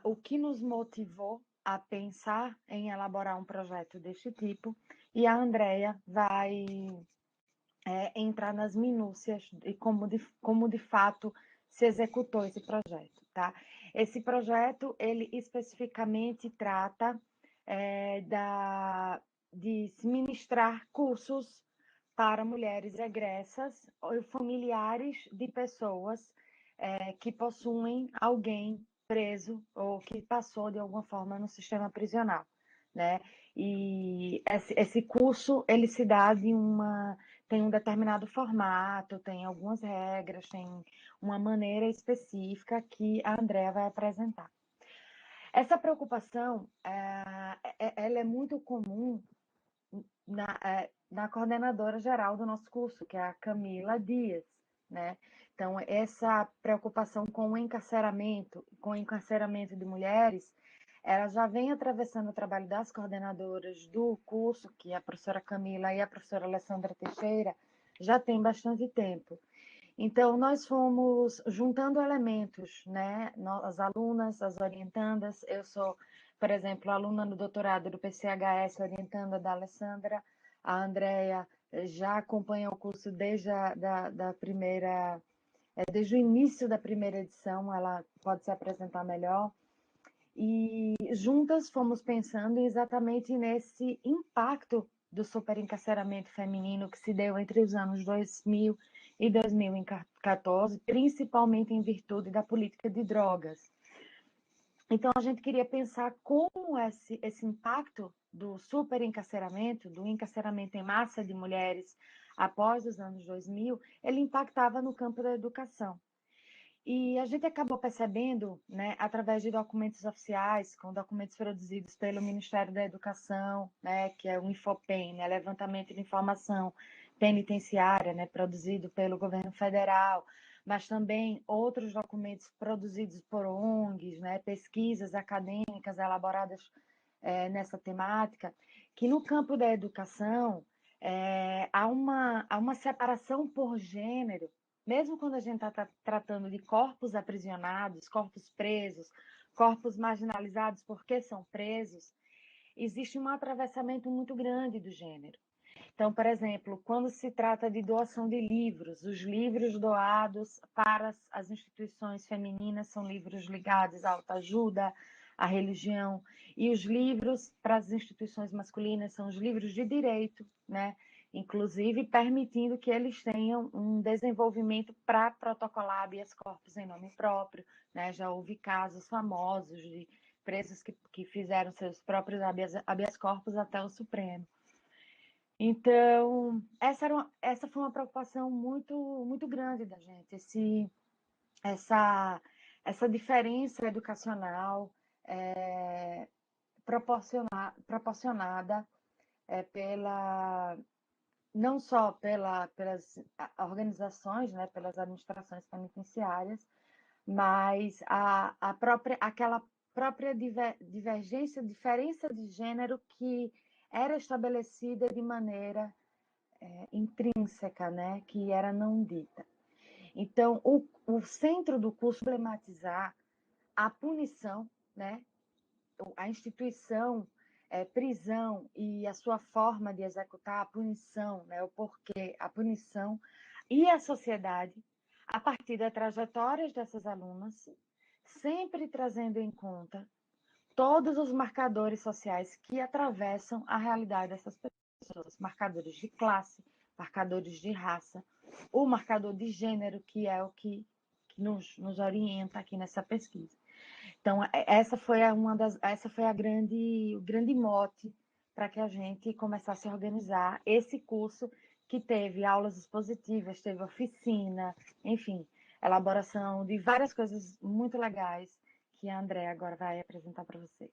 o que nos motivou a pensar em elaborar um projeto deste tipo, e a Andréia vai entrar nas minúcias de como de fato se executou esse projeto, tá? Esse projeto, ele especificamente trata de se ministrar cursos para mulheres egressas ou familiares de pessoas que possuem alguém preso ou que passou de alguma forma no sistema prisional, né? E esse curso, ele se dá tem um determinado formato, tem algumas regras, tem uma maneira específica que a Andrea vai apresentar. Essa preocupação, ela é muito comum na coordenadora geral do nosso curso, que é a Camila Dias, né? Então, essa preocupação com o encarceramento de mulheres, ela já vem atravessando o trabalho das coordenadoras do curso, que é a professora Camila e a professora Alessandra Teixeira, já tem bastante tempo. Então, nós fomos juntando elementos, né? As alunas, as orientandas, eu sou, por exemplo, aluna no doutorado do PCHS, orientanda da Alessandra, a Andrea já acompanha o curso desde desde o início da primeira edição, ela pode se apresentar melhor. E juntas fomos pensando exatamente nesse impacto do superencarceramento feminino que se deu entre os anos 2000 e 2014, principalmente em virtude da política de drogas. Então, a gente queria pensar como esse impacto do superencarceramento, do encarceramento em massa de mulheres após os anos 2000, ele impactava no campo da educação. E a gente acabou percebendo, né, através de documentos oficiais, com documentos produzidos pelo Ministério da Educação, né, que é o Infopen, né, Levantamento de Informação Penitenciária, né, produzido pelo governo federal, mas também outros documentos produzidos por ONGs, né, pesquisas acadêmicas elaboradas nessa temática, que no campo da educação há uma separação por gênero, mesmo quando a gente está tratando de corpos aprisionados, corpos presos, corpos marginalizados porque são presos, existe um atravessamento muito grande do gênero. Então, por exemplo, quando se trata de doação de livros, os livros doados para as instituições femininas são livros ligados à autoajuda, à religião, e os livros para as instituições masculinas são os livros de direito, né? Inclusive permitindo que eles tenham um desenvolvimento para protocolar habeas corpus em nome próprio, né? Já houve casos famosos de presos que fizeram seus próprios habeas corpus até o Supremo. Então, essa foi uma preocupação muito, muito grande da gente, essa diferença educacional proporcionada não só pelas organizações, né, pelas administrações penitenciárias, mas aquela própria divergência, diferença de gênero que era estabelecida de maneira intrínseca, né, que era não dita. Então, o centro do curso é problematizar a punição, né, a instituição, prisão e a sua forma de executar a punição, né, o porquê, a punição e a sociedade, a partir das trajetórias dessas alunas, sempre trazendo em conta todos os marcadores sociais que atravessam a realidade dessas pessoas, marcadores de classe, marcadores de raça, o marcador de gênero, que é o que nos orienta aqui nessa pesquisa. Então, essa foi o grande mote para que a gente começasse a organizar esse curso, que teve aulas expositivas, teve oficina, enfim, elaboração de várias coisas muito legais que a Andrea agora vai apresentar para vocês.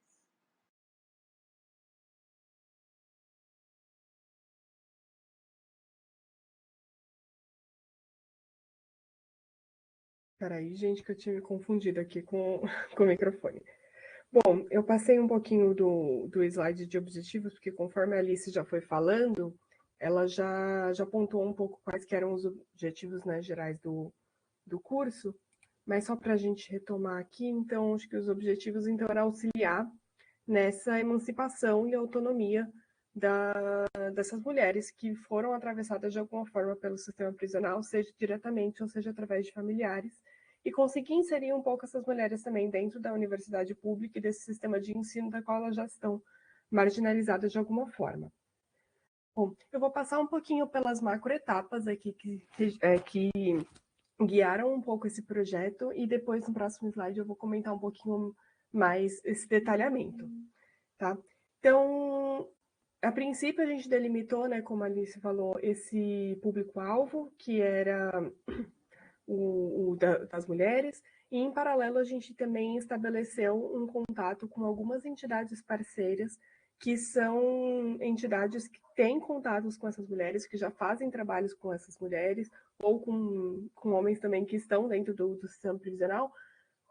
Peraí, gente, que eu tinha me confundido aqui com o microfone. Bom, eu passei um pouquinho do slide de objetivos, porque conforme a Alice já foi falando, ela já pontuou um pouco quais que eram os objetivos, né, gerais do curso, mas só para a gente retomar aqui, então, acho que os objetivos, então, era auxiliar nessa emancipação e autonomia dessas mulheres que foram atravessadas de alguma forma pelo sistema prisional, seja diretamente ou seja através de familiares, e conseguir inserir um pouco essas mulheres também dentro da universidade pública e desse sistema de ensino da qual elas já estão marginalizadas de alguma forma. Bom, eu vou passar um pouquinho pelas macroetapas aqui que guiaram um pouco esse projeto, e depois, no próximo slide, eu vou comentar um pouquinho mais esse detalhamento, tá? Então, a princípio, a gente delimitou, né, como a Alice falou, esse público-alvo, que era das mulheres, e em paralelo a gente também estabeleceu um contato com algumas entidades parceiras, que são entidades que têm contatos com essas mulheres, que já fazem trabalhos com essas mulheres, ou com homens também que estão dentro do sistema prisional,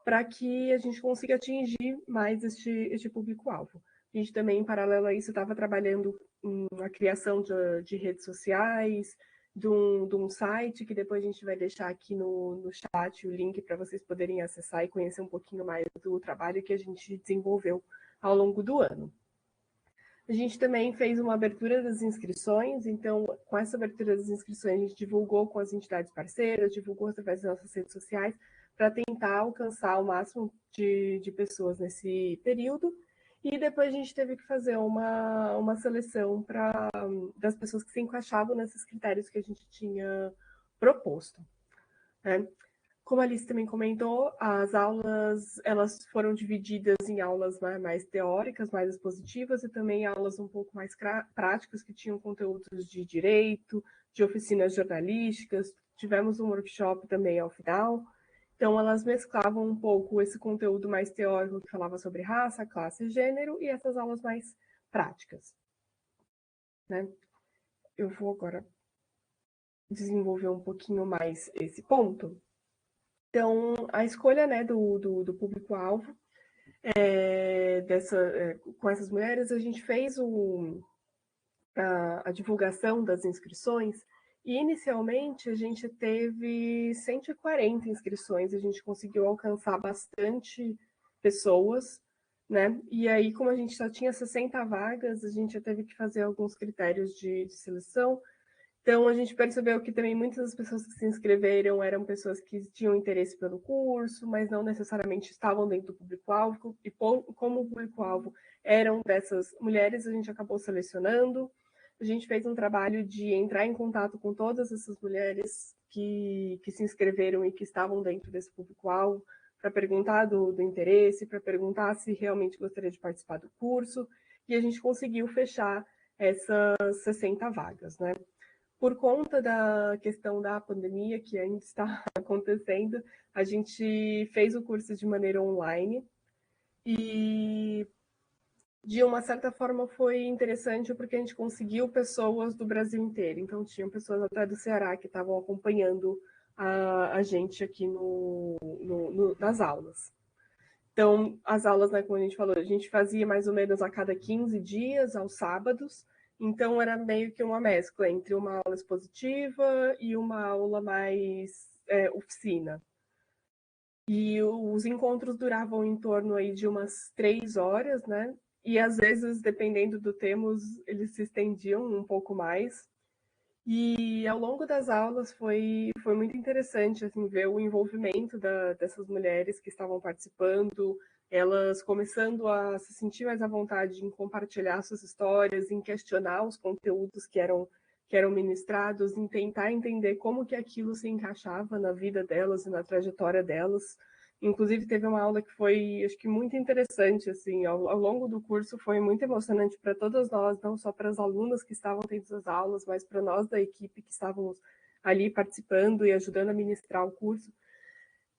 para que a gente consiga atingir mais este público-alvo. A gente também, em paralelo a isso, estava trabalhando na criação de redes sociais, de um site, que depois a gente vai deixar aqui no chat o link para vocês poderem acessar e conhecer um pouquinho mais do trabalho que a gente desenvolveu ao longo do ano. A gente também fez uma abertura das inscrições, então, com essa abertura das inscrições, a gente divulgou com as entidades parceiras, divulgou através das nossas redes sociais, para tentar alcançar o máximo de pessoas nesse período. E depois a gente teve que fazer uma seleção das pessoas que se encaixavam nesses critérios que a gente tinha proposto, né? Como a Alice também comentou, as aulas elas foram divididas em aulas mais teóricas, mais expositivas, e também aulas um pouco mais práticas, que tinham conteúdos de direito, de oficinas jornalísticas. Tivemos um workshop também ao final. Então, elas mesclavam um pouco esse conteúdo mais teórico, que falava sobre raça, classe e gênero, e essas aulas mais práticas, né? Eu vou agora desenvolver um pouquinho mais esse ponto. Então, a escolha, né, do público-alvo com essas mulheres, a gente fez a divulgação das inscrições, e inicialmente a gente teve 140 inscrições, a gente conseguiu alcançar bastante pessoas, né? E aí, como a gente só tinha 60 vagas, a gente já teve que fazer alguns critérios de seleção. Então, a gente percebeu que também muitas das pessoas que se inscreveram eram pessoas que tinham interesse pelo curso, mas não necessariamente estavam dentro do público-alvo, e como o público-alvo eram dessas mulheres, a gente acabou selecionando. A gente fez um trabalho de entrar em contato com todas essas mulheres que se inscreveram e que estavam dentro desse público-alvo, para perguntar do interesse, para perguntar se realmente gostaria de participar do curso, e a gente conseguiu fechar essas 60 vagas, né? Por conta da questão da pandemia, que ainda está acontecendo, a gente fez o curso de maneira online e, de uma certa forma, foi interessante porque a gente conseguiu pessoas do Brasil inteiro. Então, tinham pessoas até do Ceará que estavam acompanhando a gente aqui nas aulas. Então, as aulas, né, como a gente falou, a gente fazia mais ou menos a cada 15 dias, aos sábados. Então, era meio que uma mescla entre uma aula expositiva e uma aula mais oficina. E os encontros duravam em torno aí de umas 3 horas, né? E às vezes, dependendo do tema, eles se estendiam um pouco mais. E ao longo das aulas foi muito interessante assim, ver o envolvimento dessas mulheres que estavam participando, elas começando a se sentir mais à vontade em compartilhar suas histórias, em questionar os conteúdos que eram ministrados, em tentar entender como que aquilo se encaixava na vida delas e na trajetória delas. Inclusive, teve uma aula que foi, acho que, muito interessante, assim, ao longo do curso foi muito emocionante para todas nós, não só para as alunas que estavam tendo as aulas, mas para nós da equipe que estávamos ali participando e ajudando a ministrar o curso.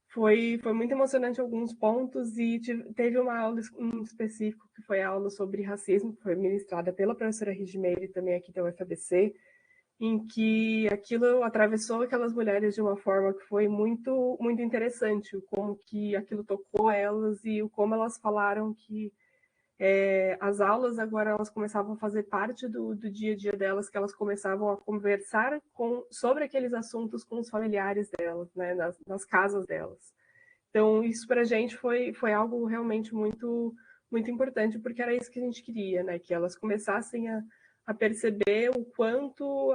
Foi muito emocionante alguns pontos, e teve uma aula em específico, que foi a aula sobre racismo, que foi ministrada pela professora Rigimeire, também aqui da UFABC, em que aquilo atravessou aquelas mulheres de uma forma que foi muito, muito interessante, como que aquilo tocou elas e como elas falaram que as aulas agora elas começavam a fazer parte do dia a dia delas, que elas começavam a conversar sobre aqueles assuntos com os familiares delas, né, nas casas delas. Então, isso para a gente foi algo realmente muito, muito importante, porque era isso que a gente queria, né, que elas começassem a perceber o quanto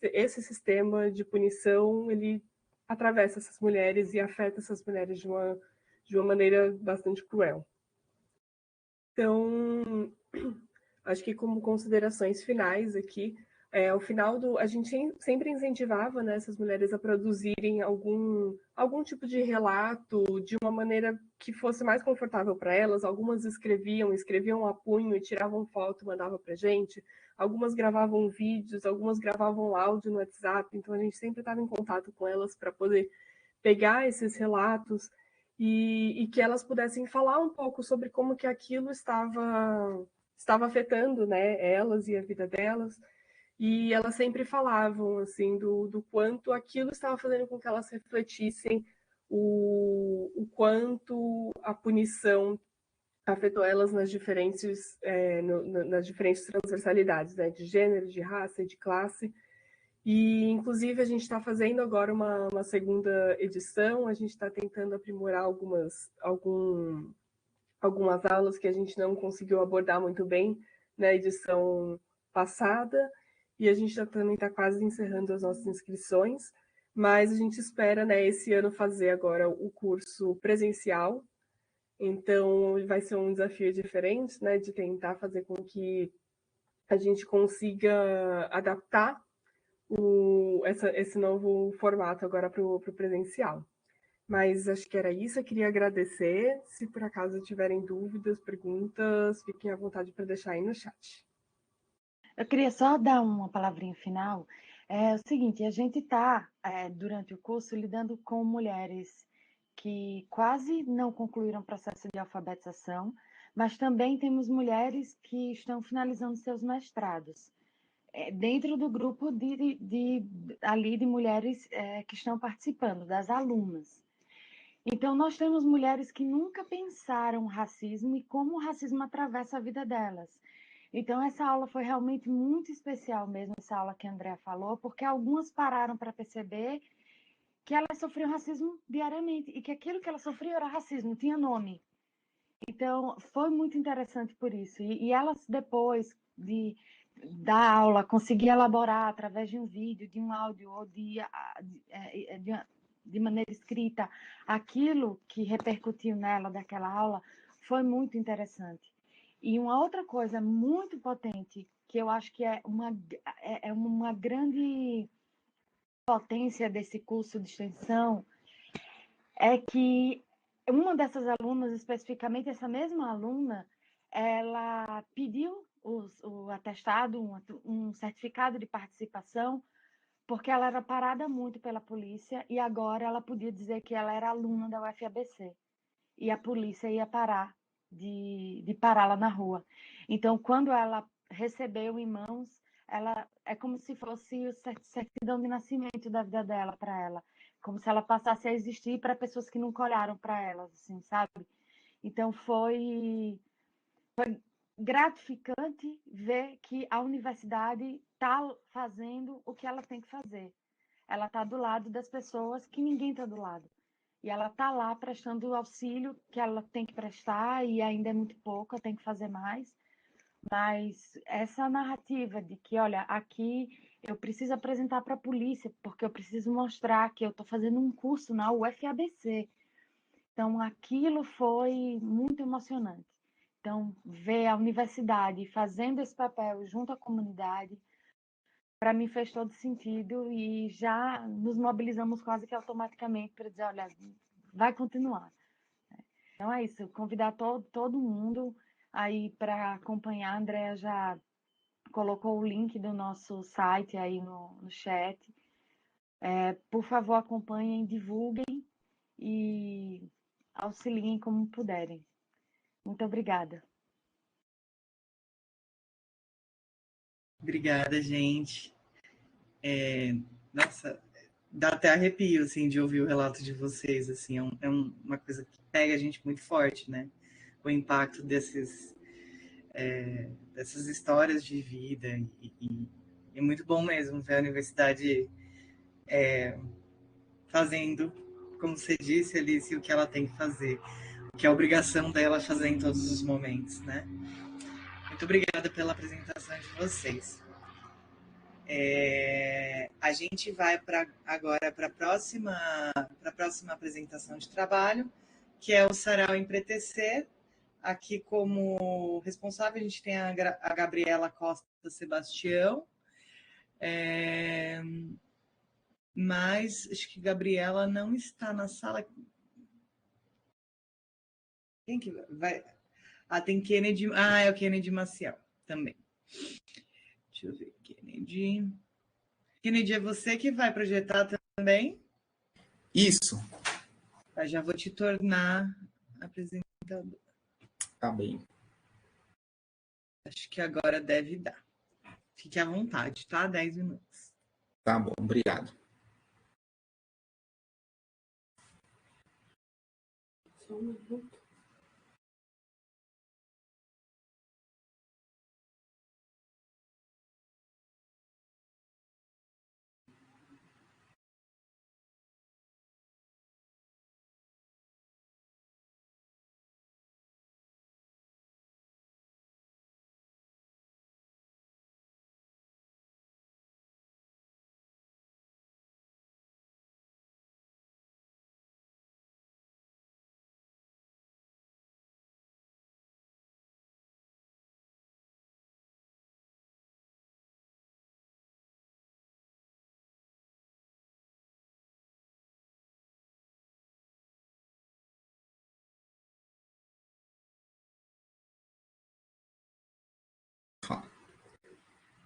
esse sistema de punição ele atravessa essas mulheres e afeta essas mulheres de uma maneira bastante cruel. Então, acho que como considerações finais aqui, ao final a gente sempre incentivava, né, essas mulheres a produzirem algum tipo de relato de uma maneira que fosse mais confortável para elas. Algumas escreviam a punho e tiravam foto, mandavam para gente. Algumas gravavam vídeos, algumas gravavam áudio no WhatsApp. Então a gente sempre estava em contato com elas para poder pegar esses relatos e que elas pudessem falar um pouco sobre como que aquilo estava afetando, né, elas e a vida delas. E elas sempre falavam assim do quanto aquilo estava fazendo com que elas refletissem o quanto a punição afetou elas nas diferentes transversalidades, né, de gênero, de raça e de classe. E inclusive a gente está fazendo agora uma segunda edição. A gente está tentando aprimorar algumas aulas que a gente não conseguiu abordar muito bem na edição passada, e a gente também está quase encerrando as nossas inscrições, mas a gente espera, né, esse ano fazer agora o curso presencial. Então vai ser um desafio diferente, né, de tentar fazer com que a gente consiga adaptar esse novo formato agora para o presencial. Mas acho que era isso. Eu queria agradecer. Se por acaso tiverem dúvidas, perguntas, fiquem à vontade para deixar aí no chat. Eu queria só dar uma palavrinha final. É o seguinte, a gente está, durante o curso, lidando com mulheres que quase não concluíram o processo de alfabetização, mas também temos mulheres que estão finalizando seus mestrados. Dentro do grupo de mulheres que estão participando, das alunas. Então, nós temos mulheres que nunca pensaram racismo e como o racismo atravessa a vida delas. Então, essa aula foi realmente muito especial mesmo, essa aula que a Andrea falou, porque algumas pararam para perceber que elas sofriam racismo diariamente e que aquilo que elas sofriam era racismo, tinha nome. Então, foi muito interessante por isso. E elas, depois da aula, conseguiam elaborar através de um vídeo, de um áudio ou de maneira escrita aquilo que repercutiu nela daquela aula, foi muito interessante. E uma outra coisa muito potente, que eu acho que é uma grande potência desse curso de extensão, é que uma dessas alunas, especificamente essa mesma aluna, ela pediu o atestado, um certificado de participação, porque ela era parada muito pela polícia e agora ela podia dizer que ela era aluna da UFABC. E a polícia ia parar de pará-la na rua. Então, quando ela recebeu em mãos, ela é como se fosse o certidão de nascimento da vida dela para ela, como se ela passasse a existir para pessoas que nunca olharam para ela, assim, sabe? Então foi gratificante ver que a universidade está fazendo o que ela tem que fazer. Ela está do lado das pessoas que ninguém está do lado. E ela está lá prestando o auxílio que ela tem que prestar, e ainda é muito pouco, tem que fazer mais. Mas essa narrativa de que, olha, aqui eu preciso apresentar para a polícia, porque eu preciso mostrar que eu estou fazendo um curso na UFABC. Então, aquilo foi muito emocionante. Então, ver a universidade fazendo esse papel junto à comunidade, para mim fez todo sentido e já nos mobilizamos quase que automaticamente para dizer, olha, vai continuar. Então é isso, convidar todo mundo aí para acompanhar. A Andrea já colocou o link do nosso site aí no chat. Por favor, acompanhem, divulguem e auxiliem como puderem. Muito obrigada. Obrigada, gente. Nossa, dá até arrepio, assim, de ouvir o relato de vocês, assim, uma coisa que pega a gente muito forte, né? O impacto dessas histórias de vida e é muito bom mesmo ver a universidade fazendo, como você disse, Alice, o que ela tem que fazer, o que é a obrigação dela fazer em todos os momentos, né? Muito obrigada pela apresentação de vocês. A gente vai agora para a próxima apresentação de trabalho, que é o Sarau Empretecer. Aqui como responsável a gente tem a Gabriela Costa Sebastião, Mas acho que Gabriela não está na sala. Quem que vai? Tem Kennedy. É o Kennedy Maciel também. Deixa eu ver, Kennedy. Kennedy, é você que vai projetar também? Isso. Já vou te tornar apresentador. Tá bem. Acho que agora deve dar. Fique à vontade, tá? 10 minutos. Tá bom, obrigado. Só um minuto.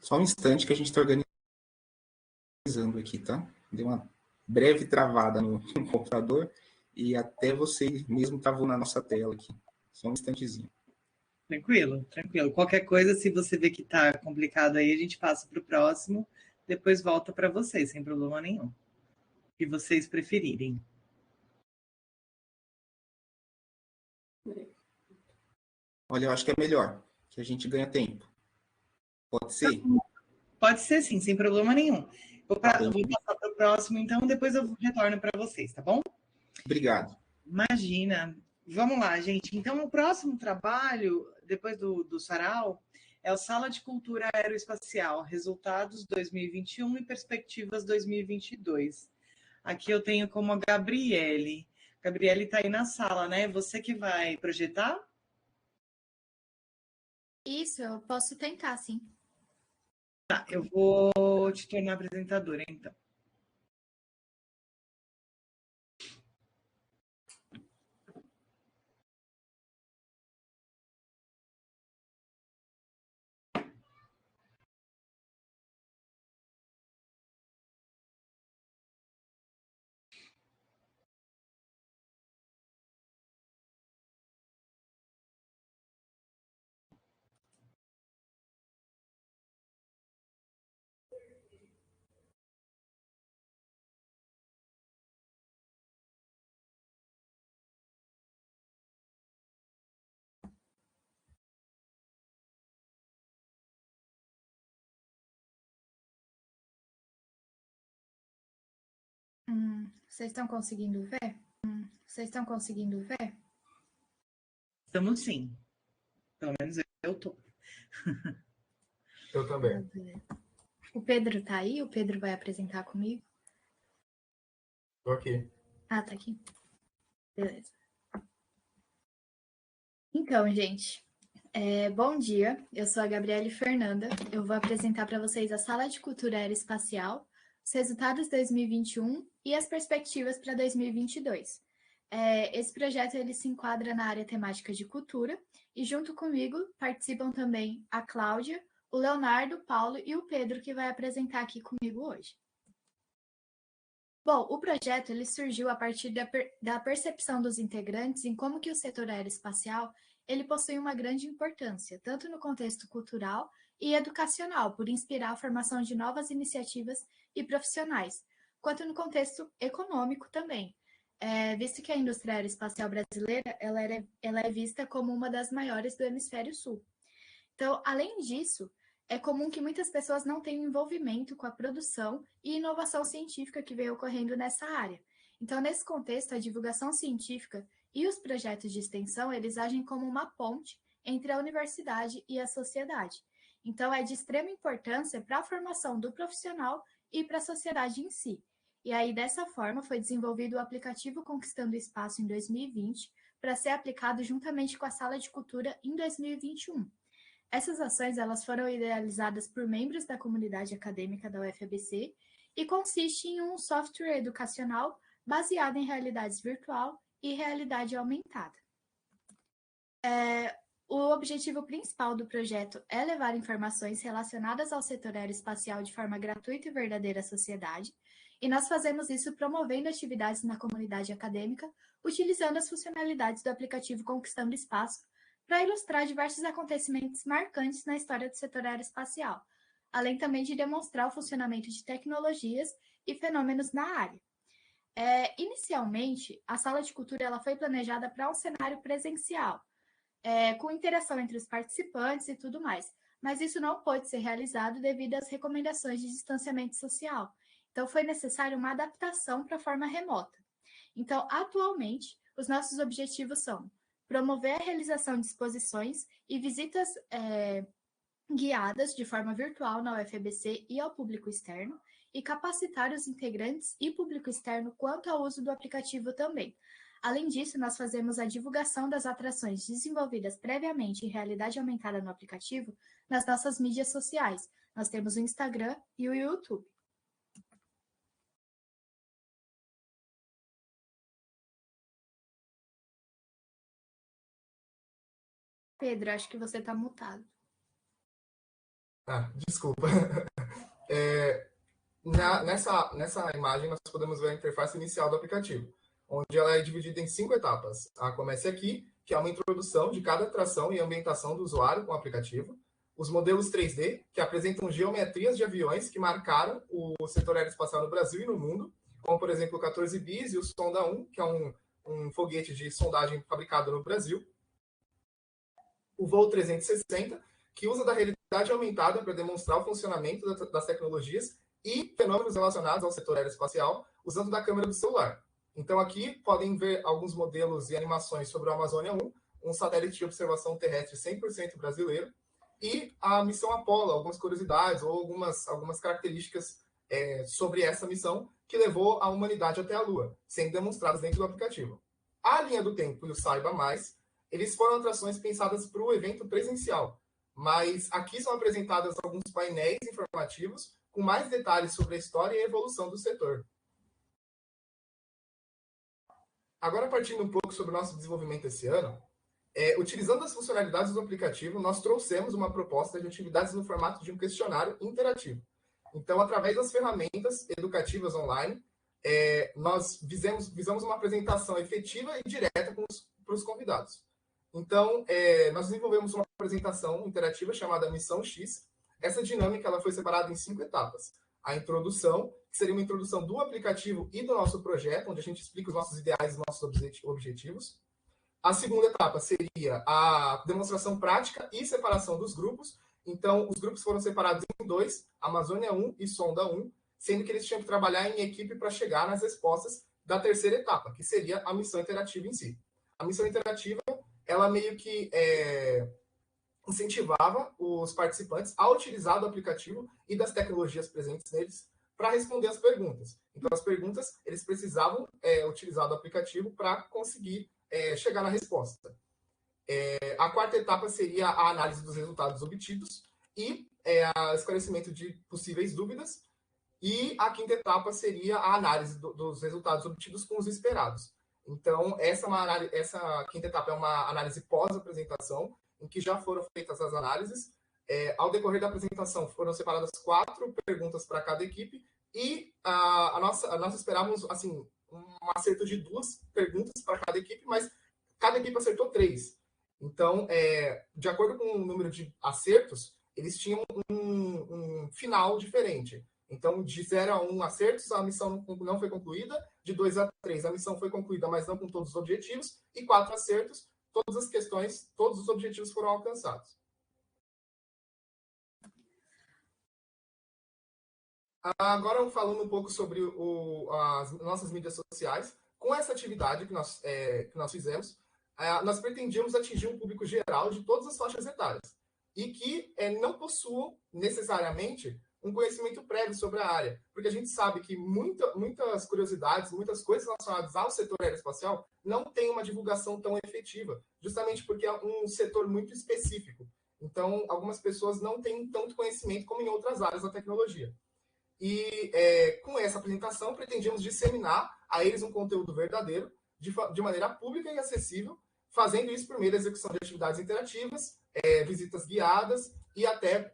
Só um instante que a gente está organizando aqui, tá? Deu uma breve travada no computador e até você mesmo travou na nossa tela aqui. Só um instantezinho. Tranquilo, tranquilo. Qualquer coisa, se você vê que está complicado aí, a gente passa para o próximo, depois volta para vocês, sem problema nenhum. O que vocês preferirem. Olha, eu acho que é melhor, que a gente ganha tempo. Pode ser? Pode ser sim, sem problema nenhum. Vou Tá passar para o próximo, então, depois eu retorno para vocês, tá bom? Obrigado. Imagina. Vamos lá, gente. Então, o próximo trabalho, depois do Sarau, é o Sala de Cultura Aeroespacial, Resultados 2021 e Perspectivas 2022. Aqui eu tenho como a Gabriele. Gabriele está aí na sala, né? Você que vai projetar? Isso, eu posso tentar, sim. Tá, eu vou te tornar apresentadora, então. Vocês estão conseguindo ver? Vocês estão conseguindo ver? Estamos sim. Pelo menos eu tô. Eu também. O Pedro tá aí? O Pedro vai apresentar comigo? Tô aqui. Tá aqui. Beleza. Então, gente, bom dia. Eu sou a Gabriele Fernanda. Eu vou apresentar para vocês a Sala de Cultura Aeroespacial, os resultados 2021 e as perspectivas para 2022. Esse projeto ele se enquadra na área temática de cultura e junto comigo participam também a Cláudia, o Leonardo, o Paulo e o Pedro, que vai apresentar aqui comigo hoje. Bom, o projeto ele surgiu a partir da percepção dos integrantes em como que o setor aeroespacial ele possui uma grande importância, tanto no contexto cultural e educacional, por inspirar a formação de novas iniciativas e profissionais, quanto no contexto econômico também, visto que a indústria aeroespacial brasileira ela é vista como uma das maiores do hemisfério sul. Então, além disso, é comum que muitas pessoas não tenham envolvimento com a produção e inovação científica que vem ocorrendo nessa área. Então, nesse contexto, a divulgação científica e os projetos de extensão, eles agem como uma ponte entre a universidade e a sociedade. Então, é de extrema importância para a formação do profissional e para a sociedade em si. E aí, dessa forma, foi desenvolvido o aplicativo Conquistando o Espaço em 2020, para ser aplicado juntamente com a Sala de Cultura em 2021. Essas ações elas foram idealizadas por membros da comunidade acadêmica da UFABC e consiste em um software educacional baseado em realidade virtual e realidade aumentada. O objetivo principal do projeto é levar informações relacionadas ao setor aeroespacial de forma gratuita e verdadeira à sociedade, e nós fazemos isso promovendo atividades na comunidade acadêmica, utilizando as funcionalidades do aplicativo Conquistando Espaço para ilustrar diversos acontecimentos marcantes na história do setor aeroespacial, além também de demonstrar o funcionamento de tecnologias e fenômenos na área. Inicialmente, a Sala de Cultura ela foi planejada para um cenário presencial, com interação entre os participantes e tudo mais, mas isso não pôde ser realizado devido às recomendações de distanciamento social. Então, foi necessária uma adaptação para a forma remota. Então, atualmente, os nossos objetivos são promover a realização de exposições e visitas guiadas de forma virtual na UFABC e ao público externo, e capacitar os integrantes e público externo quanto ao uso do aplicativo também. Além disso, nós fazemos a divulgação das atrações desenvolvidas previamente em realidade aumentada no aplicativo nas nossas mídias sociais. Nós temos o Instagram e o YouTube. Pedro, acho que você está mutado. Desculpa. Nessa imagem, nós podemos ver a interface inicial do aplicativo, onde ela é dividida em 5 etapas. A Comece Aqui, que é uma introdução de cada atração e ambientação do usuário com o aplicativo. Os modelos 3D, que apresentam geometrias de aviões que marcaram o setor aeroespacial no Brasil e no mundo, como, por exemplo, o 14 bis e o Sonda 1, que é um foguete de sondagem fabricado no Brasil. O Voo 360, que usa da realidade aumentada para demonstrar o funcionamento das tecnologias e fenômenos relacionados ao setor aeroespacial, usando da câmera do celular. Então, aqui podem ver alguns modelos e animações sobre o Amazônia 1, um satélite de observação terrestre 100% brasileiro, e a missão Apollo, algumas curiosidades ou algumas características sobre essa missão que levou a humanidade até a Lua, sendo demonstradas dentro do aplicativo. A linha do tempo e o Saiba Mais, eles foram atrações pensadas para o evento presencial, mas aqui são apresentadas alguns painéis informativos com mais detalhes sobre a história e a evolução do setor. Agora, partindo um pouco sobre o nosso desenvolvimento esse ano, utilizando as funcionalidades do aplicativo, nós trouxemos uma proposta de atividades no formato de um questionário interativo. Então, através das ferramentas educativas online, nós visamos uma apresentação efetiva e direta para os convidados. Então, nós desenvolvemos uma apresentação interativa chamada Missão X. Essa dinâmica ela foi separada em 5 etapas. A introdução, que seria uma introdução do aplicativo e do nosso projeto, onde a gente explica os nossos ideais e os nossos objetivos. A segunda etapa seria a demonstração prática e separação dos grupos. Então, os grupos foram separados em 2, Amazônia 1 e Sonda 1, sendo que eles tinham que trabalhar em equipe para chegar nas respostas da terceira etapa, que seria a missão interativa em si. A missão interativa, ela meio que incentivava os participantes a utilizar do aplicativo e das tecnologias presentes neles para responder as perguntas. Então, as perguntas, eles precisavam utilizar do aplicativo para conseguir chegar na resposta. A quarta etapa seria a análise dos resultados obtidos e o esclarecimento de possíveis dúvidas. E a quinta etapa seria a análise dos resultados obtidos com os esperados. Então, essa quinta etapa é uma análise pós-apresentação, em que já foram feitas as análises. Ao decorrer da apresentação, foram separadas 4 perguntas para cada equipe e nós esperávamos assim, um acerto de 2 perguntas para cada equipe, mas cada equipe acertou 3. Então, de acordo com o número de acertos, eles tinham um final diferente. Então, de 0 a 1 acertos, a missão não foi concluída. De 2 a 3, a missão foi concluída, mas não com todos os objetivos. E 4 acertos, todas as questões, todos os objetivos foram alcançados. Agora, falando um pouco sobre as nossas mídias sociais, com essa atividade que nós fizemos, nós pretendíamos atingir um público geral de todas as faixas etárias e que não possuam necessariamente um conhecimento prévio sobre a área, porque a gente sabe que muitas curiosidades, muitas coisas relacionadas ao setor aeroespacial não tem uma divulgação tão efetiva, justamente porque é um setor muito específico. Então, algumas pessoas não têm tanto conhecimento como em outras áreas da tecnologia. E com essa apresentação, pretendíamos disseminar a eles um conteúdo verdadeiro, de maneira pública e acessível, fazendo isso por meio da execução de atividades interativas, visitas guiadas e até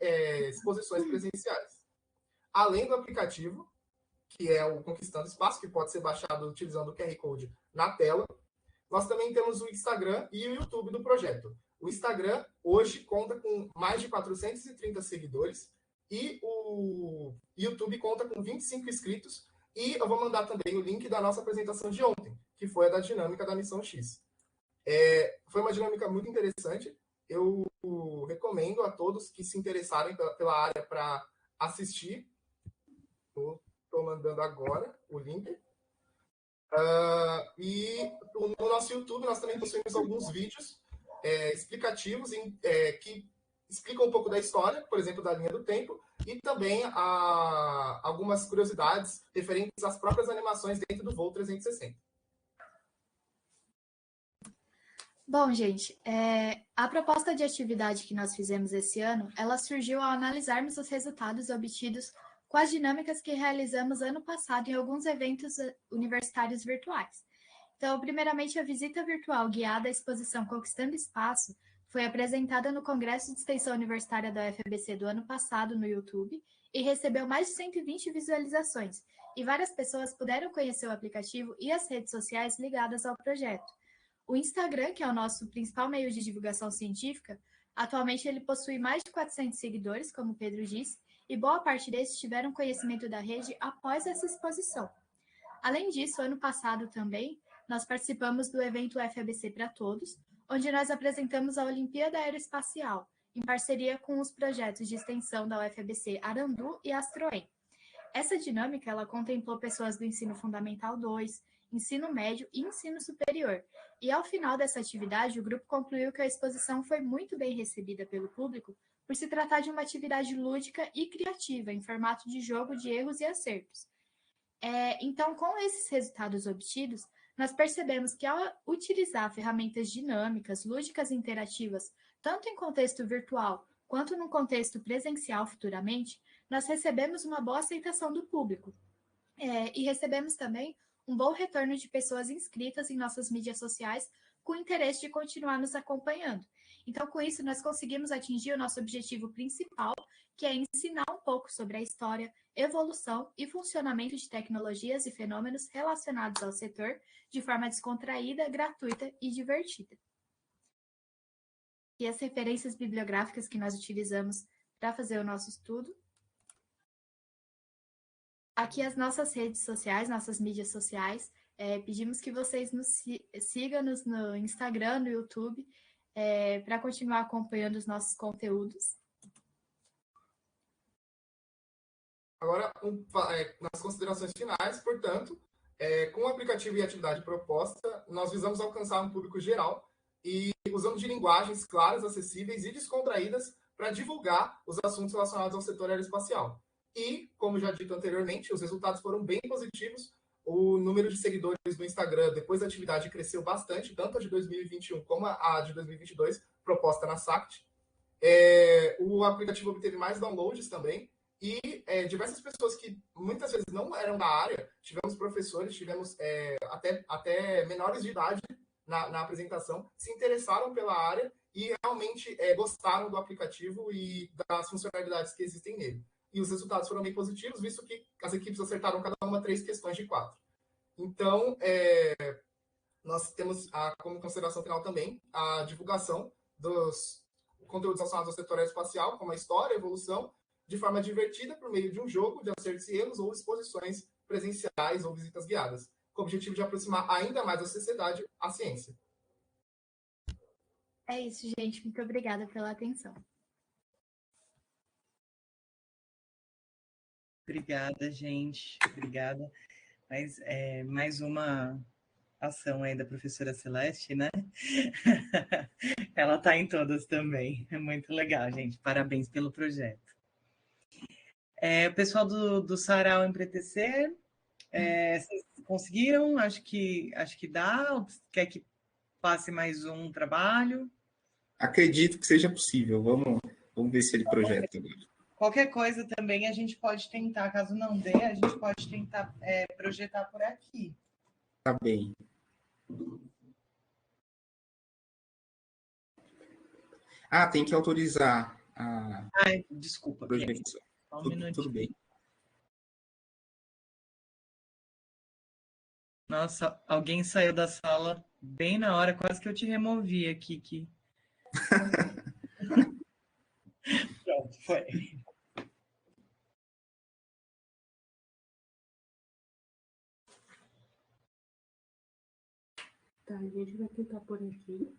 exposições presenciais. Além do aplicativo, que é o Conquistando Espaço, que pode ser baixado utilizando o QR Code na tela, nós também temos o Instagram e o YouTube do projeto. O Instagram hoje conta com mais de 430 seguidores e o YouTube conta com 25 inscritos. E eu vou mandar também o link da nossa apresentação de ontem, que foi a da dinâmica da Missão X. Foi uma dinâmica muito interessante. Eu recomendo a todos que se interessarem pela área para assistir. Estou mandando agora o link. E no nosso YouTube nós também possuímos alguns vídeos explicativos que explicam um pouco da história, por exemplo, da linha do tempo, e também algumas curiosidades referentes às próprias animações dentro do Voo 360. Bom, gente, a proposta de atividade que nós fizemos esse ano, ela surgiu ao analisarmos os resultados obtidos com as dinâmicas que realizamos ano passado em alguns eventos universitários virtuais. Então, primeiramente, a visita virtual guiada à exposição Conquistando Espaço foi apresentada no Congresso de Extensão Universitária da UFABC do ano passado no YouTube e recebeu mais de 120 visualizações, e várias pessoas puderam conhecer o aplicativo e as redes sociais ligadas ao projeto. O Instagram, que é o nosso principal meio de divulgação científica, atualmente ele possui mais de 400 seguidores, como o Pedro disse, e boa parte desses tiveram conhecimento da rede após essa exposição. Além disso, ano passado também, nós participamos do evento UFABC para Todos, onde nós apresentamos a Olimpíada Aeroespacial, em parceria com os projetos de extensão da UFABC Arandu e Astroem. Essa dinâmica ela contemplou pessoas do ensino fundamental 2, ensino médio e ensino superior. E ao final dessa atividade, o grupo concluiu que a exposição foi muito bem recebida pelo público, por se tratar de uma atividade lúdica e criativa, em formato de jogo de erros e acertos. Então, com esses resultados obtidos, nós percebemos que ao utilizar ferramentas dinâmicas, lúdicas e interativas, tanto em contexto virtual quanto no contexto presencial futuramente, nós recebemos uma boa aceitação do público. E recebemos também um bom retorno de pessoas inscritas em nossas mídias sociais com interesse de continuar nos acompanhando. Então, com isso, nós conseguimos atingir o nosso objetivo principal, que é ensinar um pouco sobre a história, evolução e funcionamento de tecnologias e fenômenos relacionados ao setor de forma descontraída, gratuita e divertida. E as referências bibliográficas que nós utilizamos para fazer o nosso estudo. Aqui as nossas redes sociais, nossas mídias sociais. Pedimos que vocês nos sigam no Instagram, no YouTube, para continuar acompanhando os nossos conteúdos. Agora, nas considerações finais, portanto, com o aplicativo e a atividade proposta, nós visamos alcançar um público geral e usando de linguagens claras, acessíveis e descontraídas para divulgar os assuntos relacionados ao setor aeroespacial. E, como já dito anteriormente, os resultados foram bem positivos. O número de seguidores no Instagram, depois da atividade, cresceu bastante, tanto a de 2021 como a de 2022, proposta na SACT. O aplicativo obteve mais downloads também, e diversas pessoas que muitas vezes não eram da área, tivemos professores, tivemos até menores de idade na apresentação, se interessaram pela área e realmente gostaram do aplicativo e das funcionalidades que existem nele. E os resultados foram bem positivos, visto que as equipes acertaram cada uma 3 questões de 4. Então, nós temos como consideração final também a divulgação dos conteúdos relacionados ao setor aeroespacial, como a história, a evolução, de forma divertida por meio de um jogo de acertos e erros ou exposições presenciais ou visitas guiadas, com o objetivo de aproximar ainda mais a sociedade à ciência. É isso, gente. Muito obrigada pela atenção. Obrigada, gente. Obrigada. Mas mais uma ação aí da professora Celeste, né? Ela está em todas também. É muito legal, gente. Parabéns pelo projeto. O pessoal do Sarau Empretecer, vocês conseguiram? Acho que dá. Quer que passe mais um trabalho? acredito que seja possível. Vamos ver se ele projeta. Qualquer coisa também a gente pode tentar, caso não dê, a gente pode tentar projetar por aqui. Tá bem. Tem que autorizar a desculpa, projeção. Tudo bem. Nossa, alguém saiu da sala bem na hora, quase que eu te removi aqui. Pronto, foi. Tá, a gente vai tentar por aqui.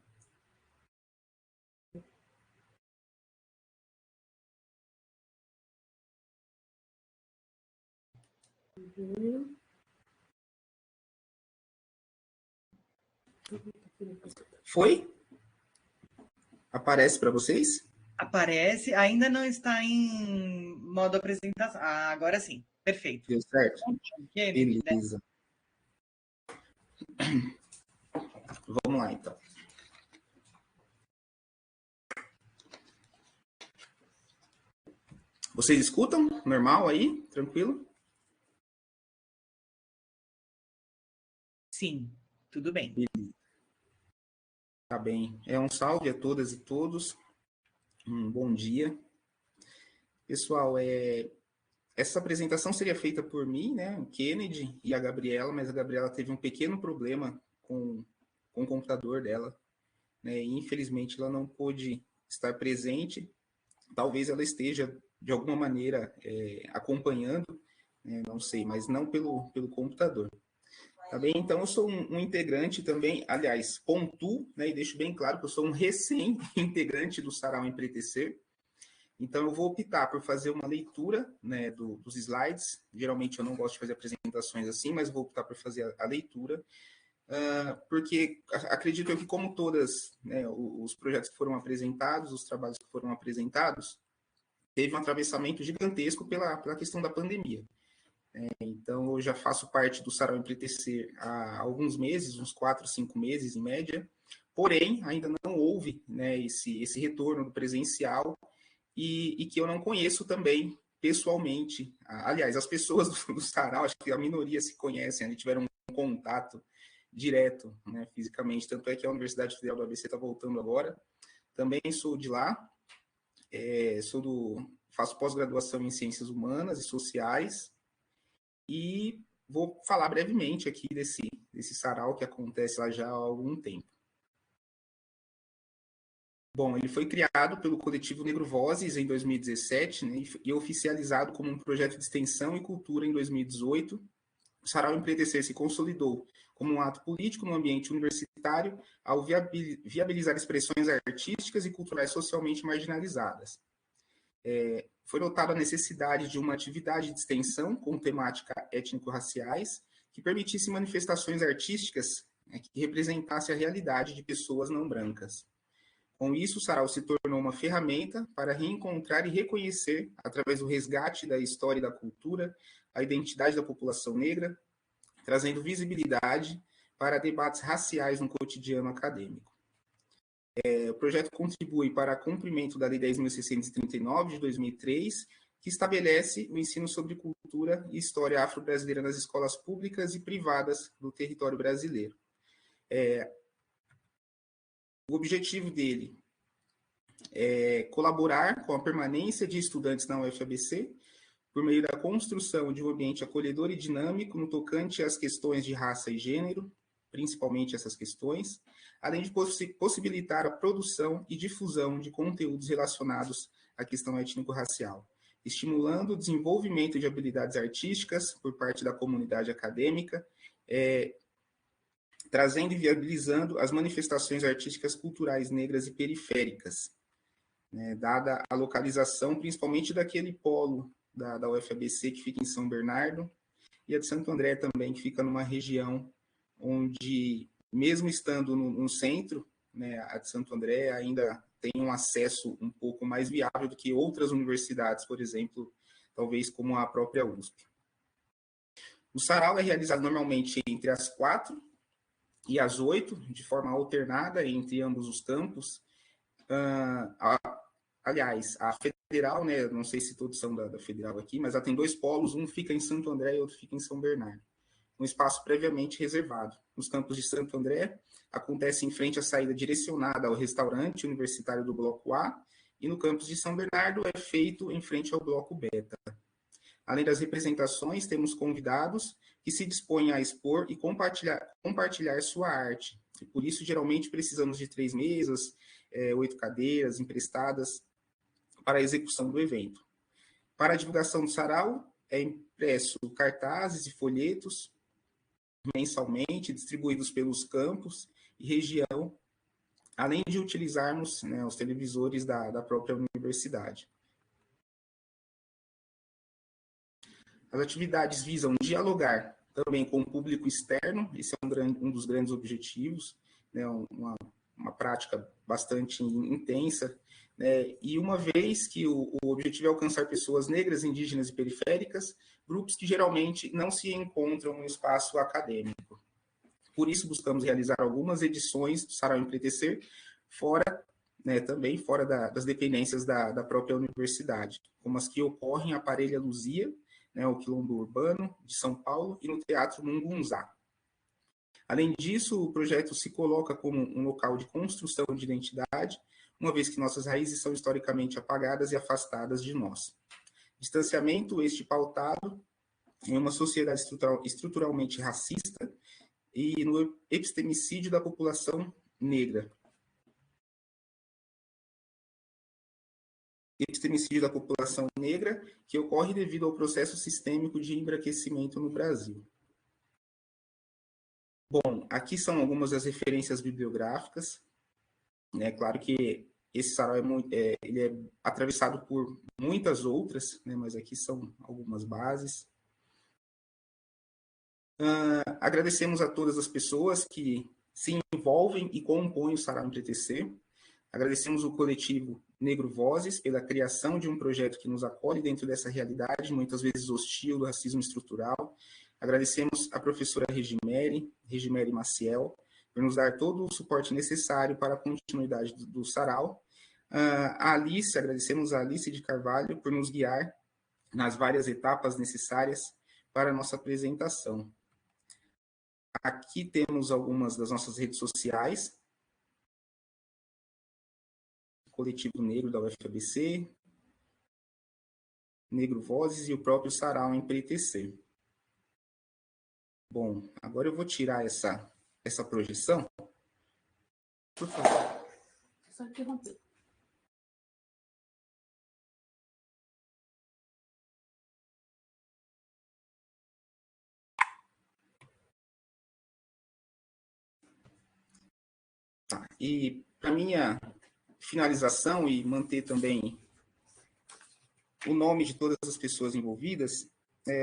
Foi? Aparece para vocês? Aparece, ainda não está em modo apresentação. Agora sim, perfeito. Deu certo? Beleza. Vamos lá, então. Vocês escutam? Normal aí? Tranquilo? Sim, tudo bem. Beleza. Tá bem. Um salve a todas e todos. Um bom dia. Pessoal, essa apresentação seria feita por mim, né, o Kennedy e a Gabriela, mas a Gabriela teve um pequeno problema com o computador dela, né, e infelizmente ela não pôde estar presente. Talvez ela esteja, de alguma maneira, acompanhando, né, não sei, mas não pelo computador. Tá bem? Então, eu sou um integrante também, aliás, pontuo, né, e deixo bem claro que eu sou um recém-integrante do Sarau Empretecer. Então, eu vou optar por fazer uma leitura, né, dos slides. Geralmente, eu não gosto de fazer apresentações assim, mas vou optar por fazer a leitura, porque acredito que, como todas, né, os projetos que foram apresentados, os trabalhos que foram apresentados, teve um atravessamento gigantesco pela questão da pandemia. Então, eu já faço parte do Sarau Empretecer há alguns meses, uns 4, 5 meses em média, porém, ainda não houve, né, esse retorno do presencial e que eu não conheço também pessoalmente. Aliás, as pessoas do Sarau, acho que a minoria se conhecem, né, tiveram um contato direto, né, fisicamente, tanto é que a Universidade Federal do ABC está voltando agora. Também sou de lá, faço pós-graduação em Ciências Humanas e Sociais, e vou falar brevemente aqui desse sarau que acontece lá já há algum tempo. Bom, ele foi criado pelo coletivo Negro Vozes em 2017, né, e oficializado como um projeto de extensão e cultura em 2018. O Sarau Empretecer se consolidou como um ato político no ambiente universitário ao viabilizar expressões artísticas e culturais socialmente marginalizadas. Foi notada a necessidade de uma atividade de extensão com temática étnico-raciais que permitisse manifestações artísticas, né, que representasse a realidade de pessoas não brancas. Com isso, o Sarau se tornou uma ferramenta para reencontrar e reconhecer, através do resgate da história e da cultura, a identidade da população negra, trazendo visibilidade para debates raciais no cotidiano acadêmico. O projeto contribui para o cumprimento da Lei 10.639, de 2003, que estabelece o ensino sobre cultura e história afro-brasileira nas escolas públicas e privadas do território brasileiro. O objetivo dele é colaborar com a permanência de estudantes na UFABC por meio da construção de um ambiente acolhedor e dinâmico no tocante às questões de raça e gênero, principalmente essas questões, além de possibilitar a produção e difusão de conteúdos relacionados à questão étnico-racial, estimulando o desenvolvimento de habilidades artísticas por parte da comunidade acadêmica, trazendo e viabilizando as manifestações artísticas culturais negras e periféricas, né, dada a localização, principalmente daquele polo da UFABC, que fica em São Bernardo, e a de Santo André também, que fica numa região onde, mesmo estando no centro, né, a de Santo André ainda tem um acesso um pouco mais viável do que outras universidades, por exemplo, talvez como a própria USP. O sarau é realizado normalmente entre as 4 e as 8, de forma alternada entre ambos os campos, Aliás, a Federal, né, não sei se todos são da Federal aqui, mas ela tem 2 polos, um fica em Santo André e outro fica em São Bernardo. Um espaço previamente reservado. Nos campos de Santo André, acontece em frente à saída direcionada ao restaurante universitário do Bloco A, e no campus de São Bernardo é feito em frente ao Bloco Beta. Além das representações, temos convidados que se dispõem a expor e compartilhar sua arte. E por isso, geralmente, precisamos de 3 mesas, 8 cadeiras emprestadas para a execução do evento. Para a divulgação do sarau, é impresso cartazes e folhetos mensalmente, distribuídos pelos campos e região, além de utilizarmos, né, os televisores da própria universidade. As atividades visam dialogar também com o público externo, esse é um dos grandes objetivos, né, uma prática bastante intensa, né, e uma vez que o objetivo é alcançar pessoas negras, indígenas e periféricas, grupos que geralmente não se encontram no espaço acadêmico. Por isso, buscamos realizar algumas edições do Sarau Empretecer, também fora das dependências da própria universidade, como as que ocorrem a Parelha Luzia, né, o Quilombo Urbano de São Paulo, e no Teatro Mungunzá. Além disso, o projeto se coloca como um local de construção de identidade, uma vez que nossas raízes são historicamente apagadas e afastadas de nós. Distanciamento este pautado em uma sociedade estruturalmente racista e no epistemicídio da população negra. Epistemicídio da população negra que ocorre devido ao processo sistêmico de embranquecimento no Brasil. Bom, aqui são algumas das referências bibliográficas. É claro que esse sarau ele é atravessado por muitas outras, né, mas aqui são algumas bases. Agradecemos a todas as pessoas que se envolvem e compõem o Sarau Empretecer. Agradecemos o coletivo Negro Vozes pela criação de um projeto que nos acolhe dentro dessa realidade, muitas vezes hostil, do racismo estrutural. Agradecemos a professora Regimere Maciel, por nos dar todo o suporte necessário para a continuidade do Sarau. Agradecemos a Alice de Carvalho por nos guiar nas várias etapas necessárias para a nossa apresentação. Aqui temos algumas das nossas redes sociais. Coletivo Negro da UFABC, Negro Vozes e o próprio Sarau Empretecer. Bom, agora eu vou tirar essa projeção. Por favor. Só interromper. E para minha finalização e manter também o nome de todas as pessoas envolvidas,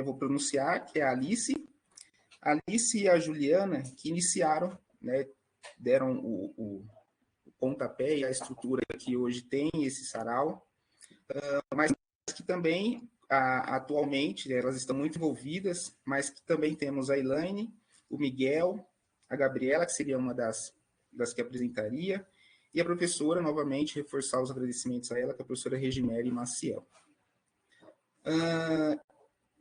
vou pronunciar, que é a Alice e a Juliana, que iniciaram, né, deram o pontapé e a estrutura que hoje tem esse sarau, mas que também, atualmente, elas estão muito envolvidas, mas que também temos a Elaine, o Miguel, a Gabriela, que seria uma das que apresentaria, e a professora, novamente, reforçar os agradecimentos a ela, que é a professora Regimere Maciel.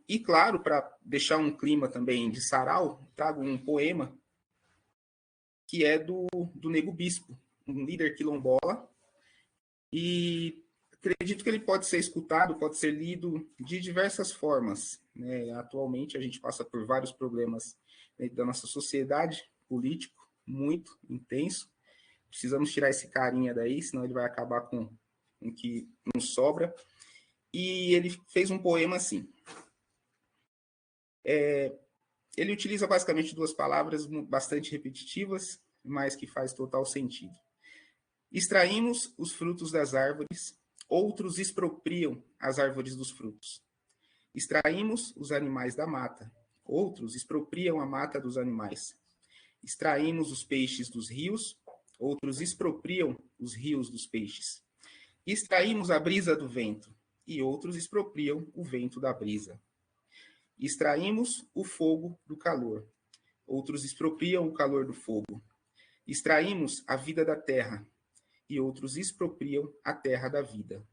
E, claro, para deixar um clima também de sarau, trago um poema que é do Nego Bispo, um líder quilombola, e acredito que ele pode ser escutado, pode ser lido de diversas formas, né? Atualmente, a gente passa por vários problemas dentro da nossa sociedade, político, muito intenso. Precisamos tirar esse carinha daí, senão ele vai acabar com o que nos sobra. E ele fez um poema assim. Ele utiliza basicamente 2 palavras bastante repetitivas, mas que faz total sentido. Extraímos os frutos das árvores, outros expropriam as árvores dos frutos. Extraímos os animais da mata, outros expropriam a mata dos animais. Extraímos os peixes dos rios, outros expropriam os rios dos peixes. Extraímos a brisa do vento, e outros expropriam o vento da brisa. Extraímos o fogo do calor, outros expropriam o calor do fogo. Extraímos a vida da terra, e outros expropriam a terra da vida.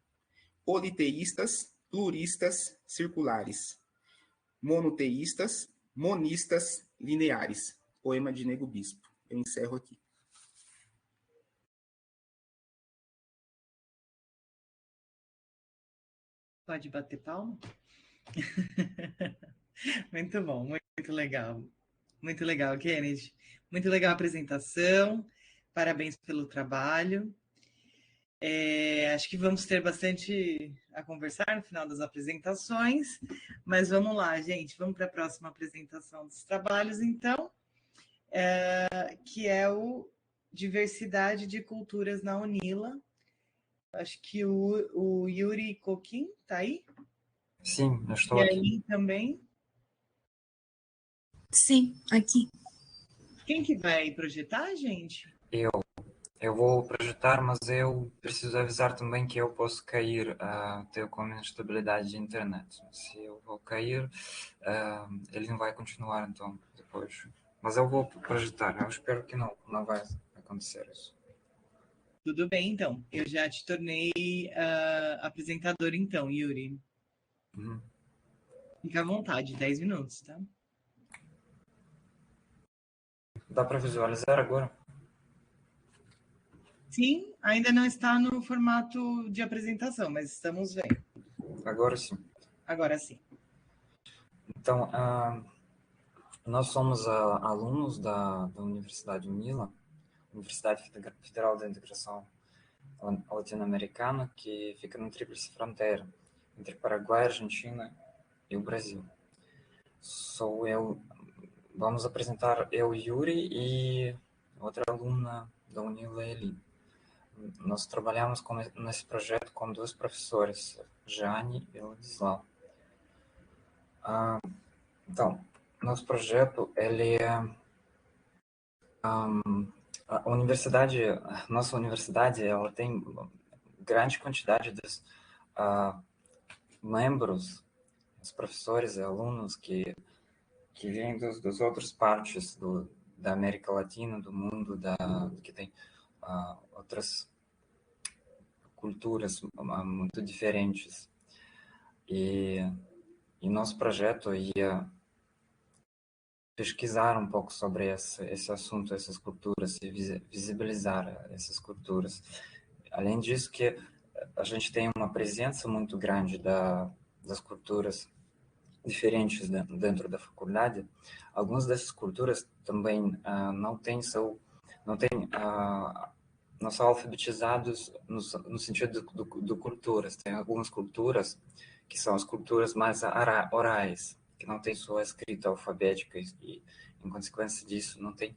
Politeístas, pluristas, circulares. Monoteístas, monistas, lineares. Poema de Nego Bispo. Eu encerro aqui. Pode bater palma? Muito bom, muito legal. Muito legal, Kennedy. Muito legal a apresentação. Parabéns pelo trabalho. Acho que vamos ter bastante a conversar no final das apresentações, mas vamos lá, gente. Vamos para a próxima apresentação dos trabalhos, então, que é o Diversidade de Culturas na UNILA. Acho que o Yuri Kokin está aí? Sim, eu estou e aqui. E aí também? Sim, aqui. Quem que vai projetar, gente? Eu vou projetar, mas eu preciso avisar também que eu posso cair, ter com instabilidade de internet. Se eu vou cair, ele não vai continuar, então, depois. Mas eu vou projetar, eu espero que não vai acontecer isso. Tudo bem, então. Eu já te tornei apresentador, então, Yuri. Uhum. Fica à vontade, 10 minutos, tá? Dá para visualizar agora? Sim, ainda não está no formato de apresentação, mas estamos vendo. Agora sim. Agora sim. Então, nós somos alunos da Universidade UNILA, Universidade Federal da Integração Latino-Americana, que fica na tríplice fronteira entre Paraguai, Argentina e o Brasil. Vamos apresentar eu, Yuri, e outra aluna da UNILA, Eli. Nós trabalhamos nesse projeto com duas professores, Jane e Ladislau. Então, nosso projeto, ele é nossa universidade, ela tem grande quantidade de membros, os professores e alunos que vêm das outras partes da América Latina, do mundo, que tem outras culturas muito diferentes. E nosso projeto ia pesquisar um pouco sobre esse assunto, essas culturas, e visibilizar essas culturas. Além disso, que a gente tem uma presença muito grande das culturas diferentes dentro da faculdade. Algumas dessas culturas também não são alfabetizados no sentido do culturas. Tem algumas culturas que são as culturas mais orais, que não tem sua escrita alfabética e em consequência disso, não tem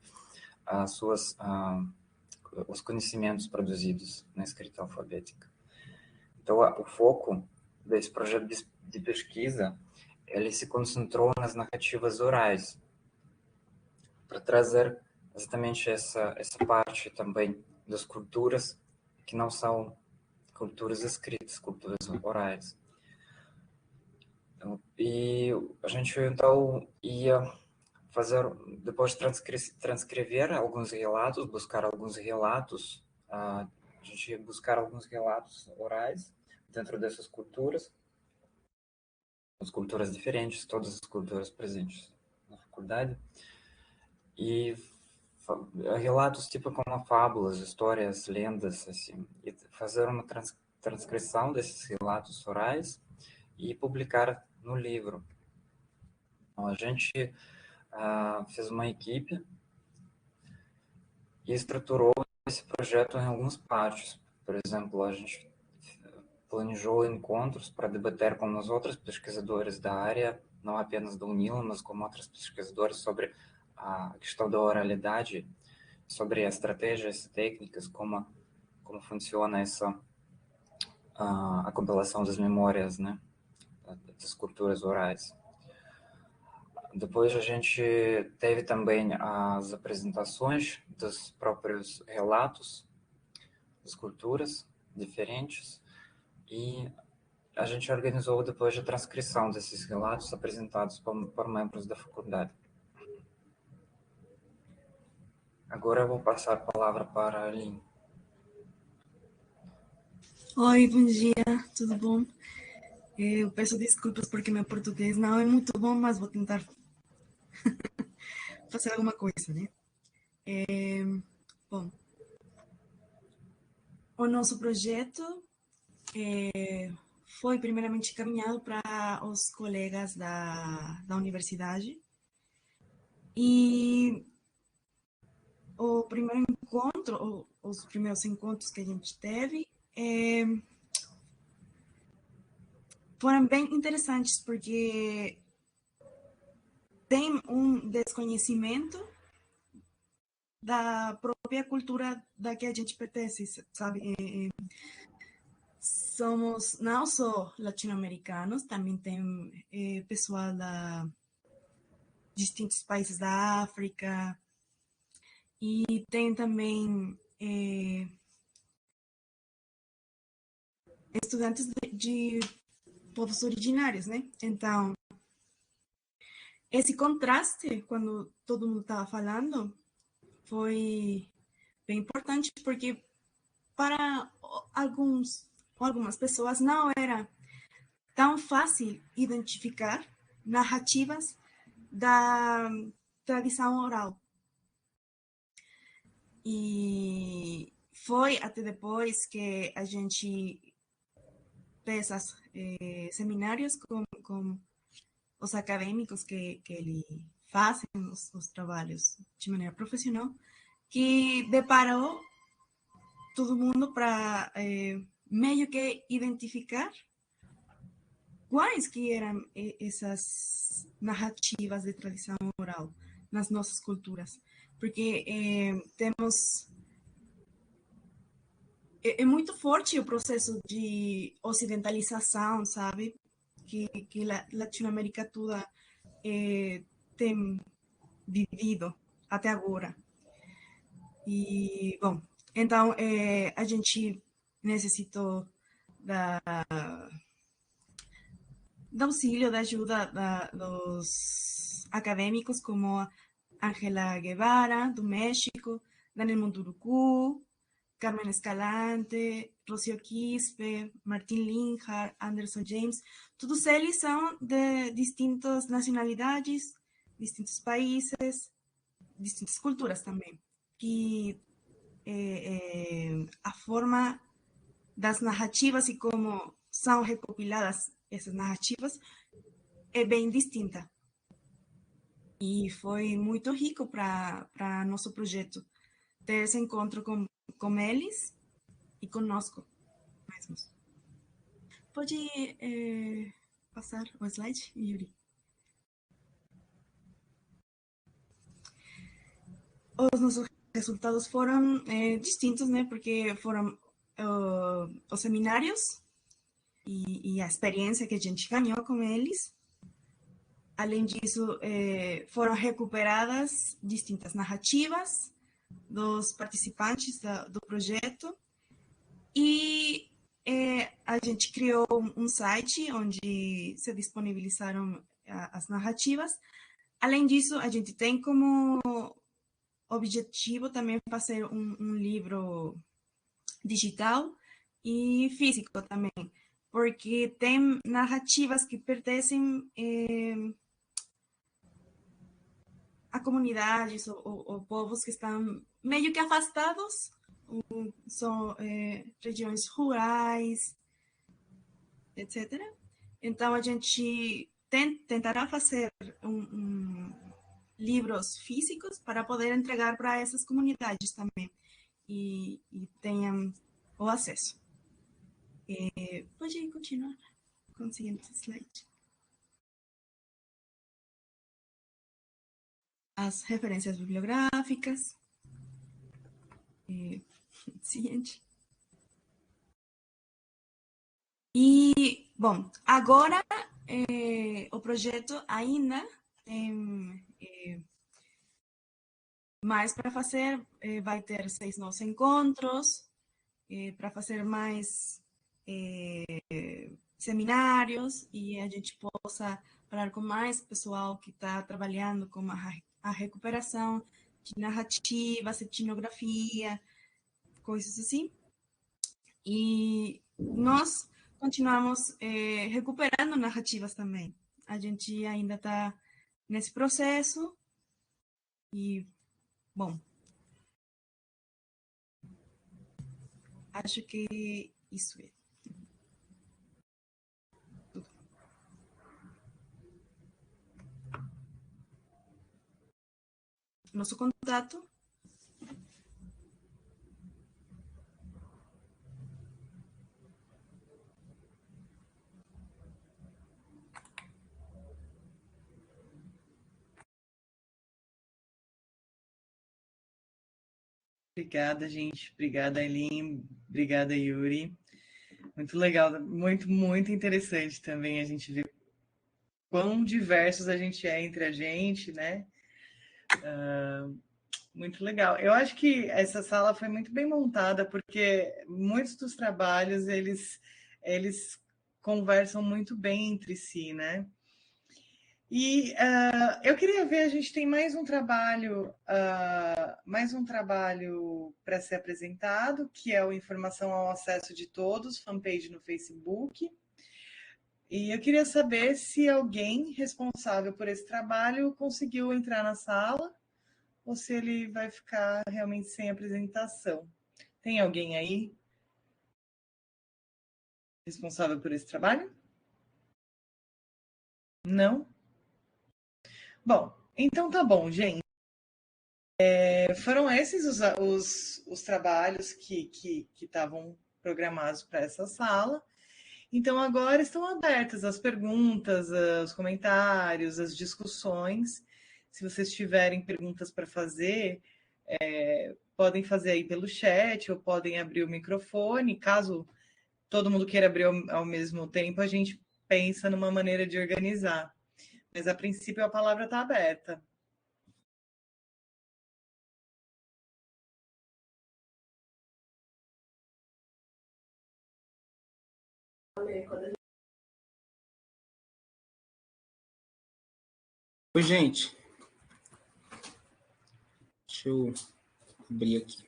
os conhecimentos produzidos na escrita alfabética. Então, o foco desse projeto de pesquisa, ele se concentrou nas narrativas orais, para trazer exatamente essa parte também das culturas que não são culturas escritas, culturas orais. E a gente, então, ia depois transcrever alguns relatos, buscar alguns relatos, a gente ia buscar alguns relatos orais dentro dessas culturas, as culturas diferentes, todas as culturas presentes na faculdade, e relatos tipo como fábulas, histórias, lendas, assim, e fazer uma transcrição desses relatos orais e publicar no livro. Então, a gente fez uma equipe e estruturou esse projeto em algumas partes. Por exemplo, a gente planejou encontros para debater com os outros pesquisadores da área, não apenas da UNILA, mas com outros pesquisadores sobre a questão da oralidade, sobre estratégias e técnicas, como funciona a compilação das memórias, né, das culturas orais. Depois a gente teve também as apresentações dos próprios relatos das culturas diferentes e a gente organizou depois a transcrição desses relatos apresentados por membros da faculdade. Agora eu vou passar a palavra para a Aline. Oi, bom dia, tudo bom? Eu peço desculpas porque meu português não é muito bom, mas vou tentar fazer alguma coisa, né? Bom, o nosso projeto foi primeiramente encaminhado para os colegas da universidade e o primeiro encontro, os primeiros encontros que a gente teve foram bem interessantes porque tem um desconhecimento da própria cultura da que a gente pertence, sabe? Somos não só latino-americanos, também tem pessoal da distintos países da África e tem também estudantes de povos originários, né? Então, esse contraste, quando todo mundo estava falando, foi bem importante, porque para algumas pessoas não era tão fácil identificar narrativas da tradição oral. E foi até depois que a gente fez seminários com os acadêmicos que ele fazem os trabalhos de maneira profissional, que deparou todo mundo para meio que identificar quais que eram essas narrativas de tradição oral nas nossas culturas. Porque temos... É muito forte o processo de ocidentalização, sabe? Que a Latinoamérica toda tem vivido até agora. E, bom, então a gente necessitou do auxílio, da ajuda dos acadêmicos como Ángela Guevara, do México, Daniel Munduruku, Carmen Escalante, Rocío Quispe, Martin Linhart, Anderson James. Todos eles são de distintas nacionalidades, distintos países, distintas culturas também, que a forma das narrativas e como são recopiladas essas narrativas é bem distinta. E foi muito rico para nosso projeto ter esse encontro com eles e conosco mesmos. Pode passar o slide, Yuri? Os nossos resultados foram distintos, né? Porque foram os seminários e a experiência que a gente ganhou com eles. Além disso, foram recuperadas distintas narrativas dos participantes do projeto e a gente criou um site onde se disponibilizaram as narrativas. Além disso, a gente tem como objetivo também fazer um livro digital e físico também, porque tem narrativas que pertencem a comunidades ou povos que estão meio que afastados, são regiões rurais, etc. Então, a gente tentará fazer livros físicos para poder entregar para essas comunidades também e tenham o acesso. Pode continuar com o seguinte slide. As referências bibliográficas. Seguinte. E, bom, agora o projeto ainda tem mais para fazer, vai ter 6 novos encontros, para fazer mais seminários e a gente possa falar com mais pessoal que está trabalhando com a recuperação de narrativas, etnografia, coisas assim. E nós continuamos recuperando narrativas também. A gente ainda está nesse processo e, bom, acho que isso é. Nosso contato. Obrigada, gente. Obrigada, Aileen. Obrigada, Yuri. Muito legal, muito interessante também a gente ver quão diversos a gente é entre a gente, né? Muito legal. Eu acho que essa sala foi muito bem montada, porque muitos dos trabalhos, eles conversam muito bem entre si, né? E eu queria ver, a gente tem mais um trabalho para ser apresentado, que é o Informação ao Acesso de Todos, fanpage no Facebook. E eu queria saber se alguém responsável por esse trabalho conseguiu entrar na sala ou se ele vai ficar realmente sem apresentação. Tem alguém aí responsável por esse trabalho? Não? Bom, então tá bom, gente. Foram esses os trabalhos que estavam programados para essa sala. Então, agora estão abertas as perguntas, os comentários, as discussões. Se vocês tiverem perguntas para fazer, podem fazer aí pelo chat ou podem abrir o microfone. Caso todo mundo queira abrir ao mesmo tempo, a gente pensa numa maneira de organizar. Mas, a princípio, a palavra está aberta. Oi, gente. Deixa eu abrir aqui.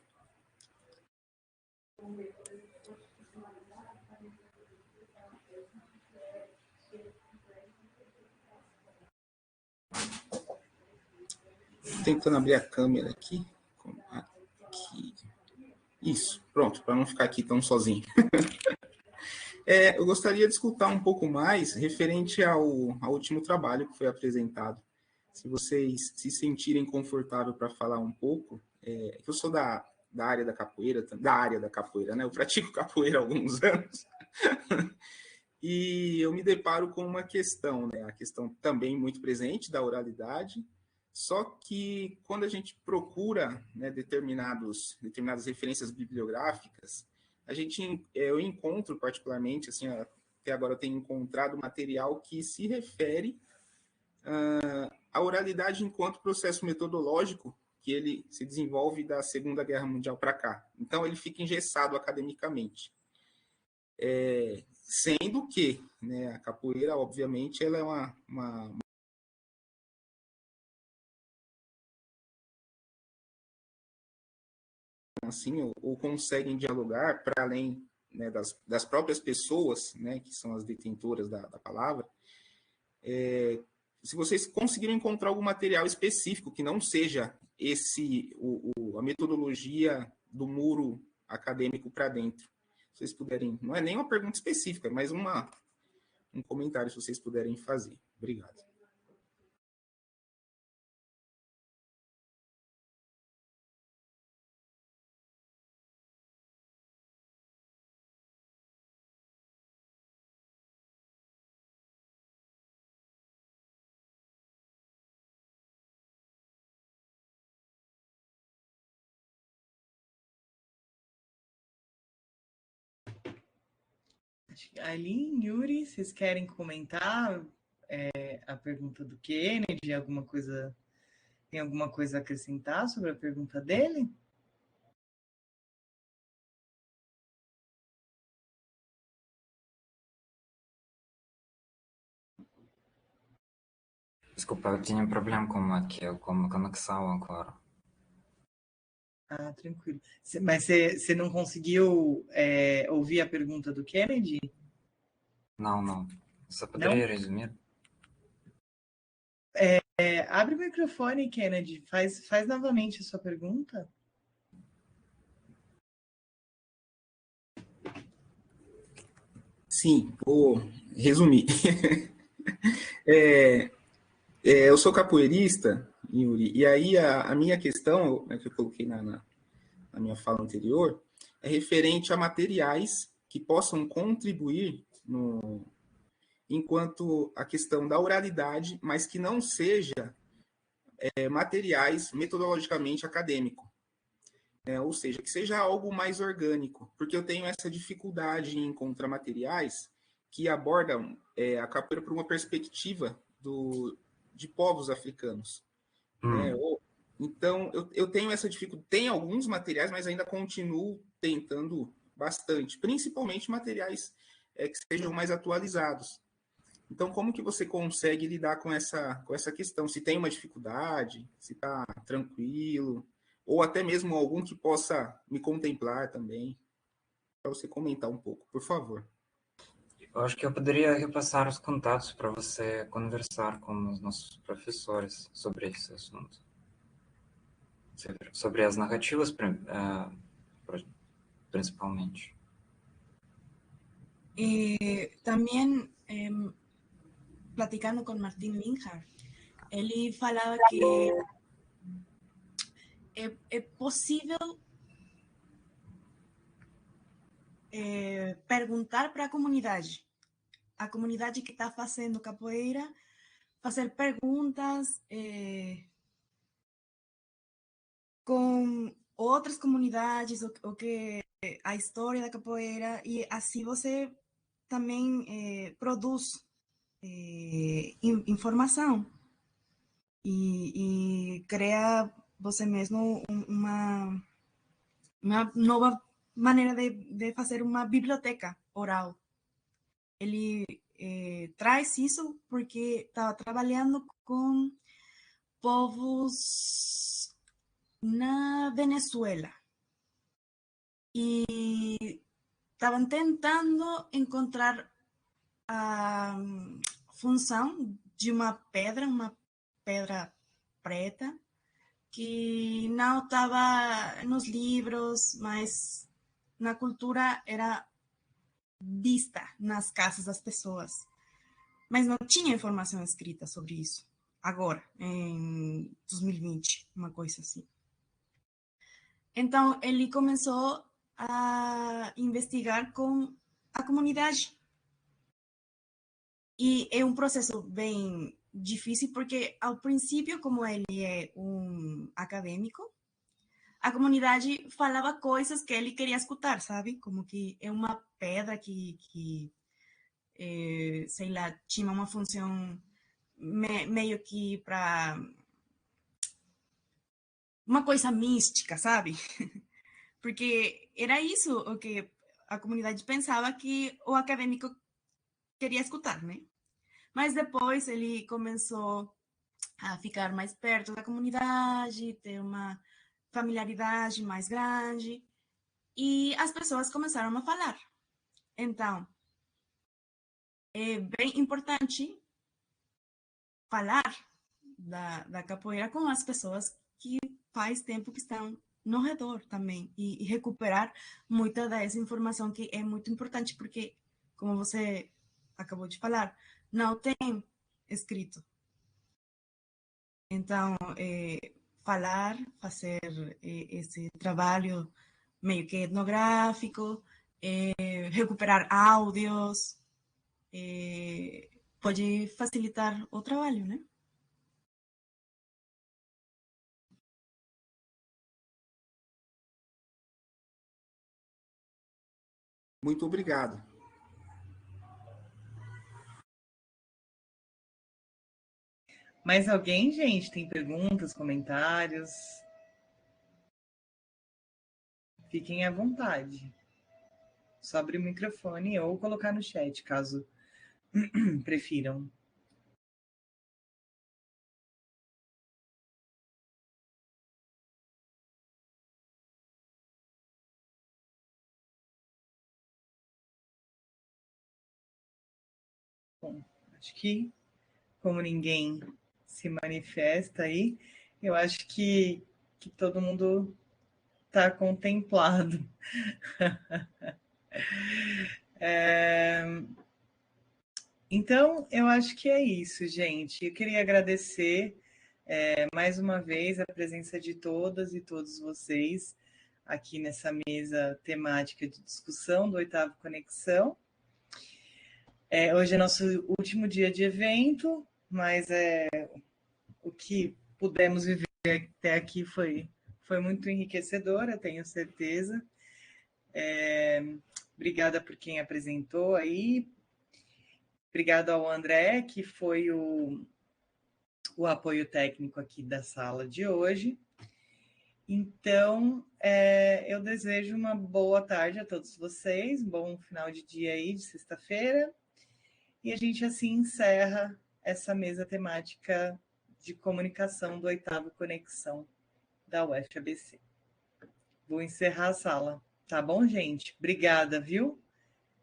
Tentando abrir a câmera aqui. Isso, pronto, para não ficar aqui tão sozinho. Eu gostaria de escutar um pouco mais referente ao último trabalho que foi apresentado. Se vocês se sentirem confortável para falar um pouco, eu sou da área da capoeira, né? Eu pratico capoeira há alguns anos. E eu me deparo com uma questão, né? A questão também muito presente da oralidade, só que quando a gente procura, né, determinadas referências bibliográficas, eu encontro particularmente, assim, até agora eu tenho encontrado material que se refere à oralidade enquanto processo metodológico que ele se desenvolve da Segunda Guerra Mundial para cá. Então, ele fica engessado academicamente. Sendo que, né, a capoeira, obviamente, ela é uma assim, ou conseguem dialogar para além, né, das próprias pessoas, né, que são as detentoras da palavra. Se vocês conseguirem encontrar algum material específico que não seja a metodologia do muro acadêmico para dentro, se vocês puderem, não é nem uma pergunta específica, mas um comentário, se vocês puderem fazer. Obrigado. Aileen, Yuri, vocês querem comentar a pergunta do Kennedy? Tem alguma coisa a acrescentar sobre a pergunta dele? Desculpa, eu tinha um problema com a conexão agora. Ah, tranquilo. Mas você não conseguiu ouvir a pergunta do Kennedy? Não. Você Não? poderia resumir? Abre o microfone, Kennedy. Faz novamente a sua pergunta. Sim, vou resumir. Eu sou capoeirista, Yuri, e aí a minha questão, né, que eu coloquei na minha fala anterior, é referente a materiais que possam contribuir enquanto a questão da oralidade, mas que não seja materiais metodologicamente acadêmico, né? Ou seja, que seja algo mais orgânico, porque eu tenho essa dificuldade em encontrar materiais que abordam a capoeira por uma perspectiva de povos africanos, né? Então, eu tenho essa dificuldade. Tem alguns materiais, mas ainda continuo tentando bastante, principalmente materiais que sejam mais atualizados. Então, como que você consegue lidar com essa questão? Se tem uma dificuldade, se está tranquilo, ou até mesmo algum que possa me contemplar também, para você comentar um pouco, por favor. Eu acho que eu poderia repassar os contatos para você conversar com os nossos professores sobre esse assunto. Sobre as narrativas, principalmente. También platicando con Martín Linhart, ele falava que é possível perguntar para a comunidade que está fazendo capoeira, fazer perguntas com outras comunidades, o que a história da capoeira, e assim você também produz informação e cria você mesmo uma nova maneira de fazer uma biblioteca oral. Ele traz isso porque estava trabalhando com povos na Venezuela e estavam tentando encontrar a função de uma pedra preta, que não estava nos livros, mas na cultura era vista nas casas das pessoas. Mas não tinha informação escrita sobre isso. Agora, em 2020, uma coisa assim. Então, ele começou a investigar com a comunidade. E é um processo bem difícil, porque ao princípio, como ele é um acadêmico, a comunidade falava coisas que ele queria escutar, sabe? Como que é uma pedra que sei lá, tinha uma função meio que para uma coisa mística, sabe? Porque era isso o que a comunidade pensava que o acadêmico queria escutar, né? Mas depois ele começou a ficar mais perto da comunidade, ter uma familiaridade mais grande, e as pessoas começaram a falar. Então, é bem importante falar da capoeira com as pessoas que faz tempo que estão no redor também, e recuperar muita dessa informação que é muito importante, porque, como você acabou de falar, não tem escrito. Então, falar, fazer esse trabalho meio que etnográfico, recuperar áudios, pode facilitar o trabalho, né? Muito obrigado. Mais alguém, gente? Tem perguntas, comentários? Fiquem à vontade. Só abrir o microfone ou colocar no chat, caso prefiram. Bom, acho que, como ninguém se manifesta aí, eu acho que todo mundo está contemplado. Então, eu acho que é isso, gente. Eu queria agradecer mais uma vez a presença de todas e todos vocês aqui nessa mesa temática de discussão do 8º Conexão. Hoje é nosso último dia de evento, mas o que pudemos viver até aqui foi muito enriquecedor, eu tenho certeza. Obrigada por quem apresentou aí. Obrigada ao André, que foi o apoio técnico aqui da sala de hoje. Então, eu desejo uma boa tarde a todos vocês, bom final de dia aí, de sexta-feira, e a gente assim encerra essa mesa temática de comunicação do 8º Conexão da UFABC. Vou encerrar a sala, tá bom, gente? Obrigada, viu?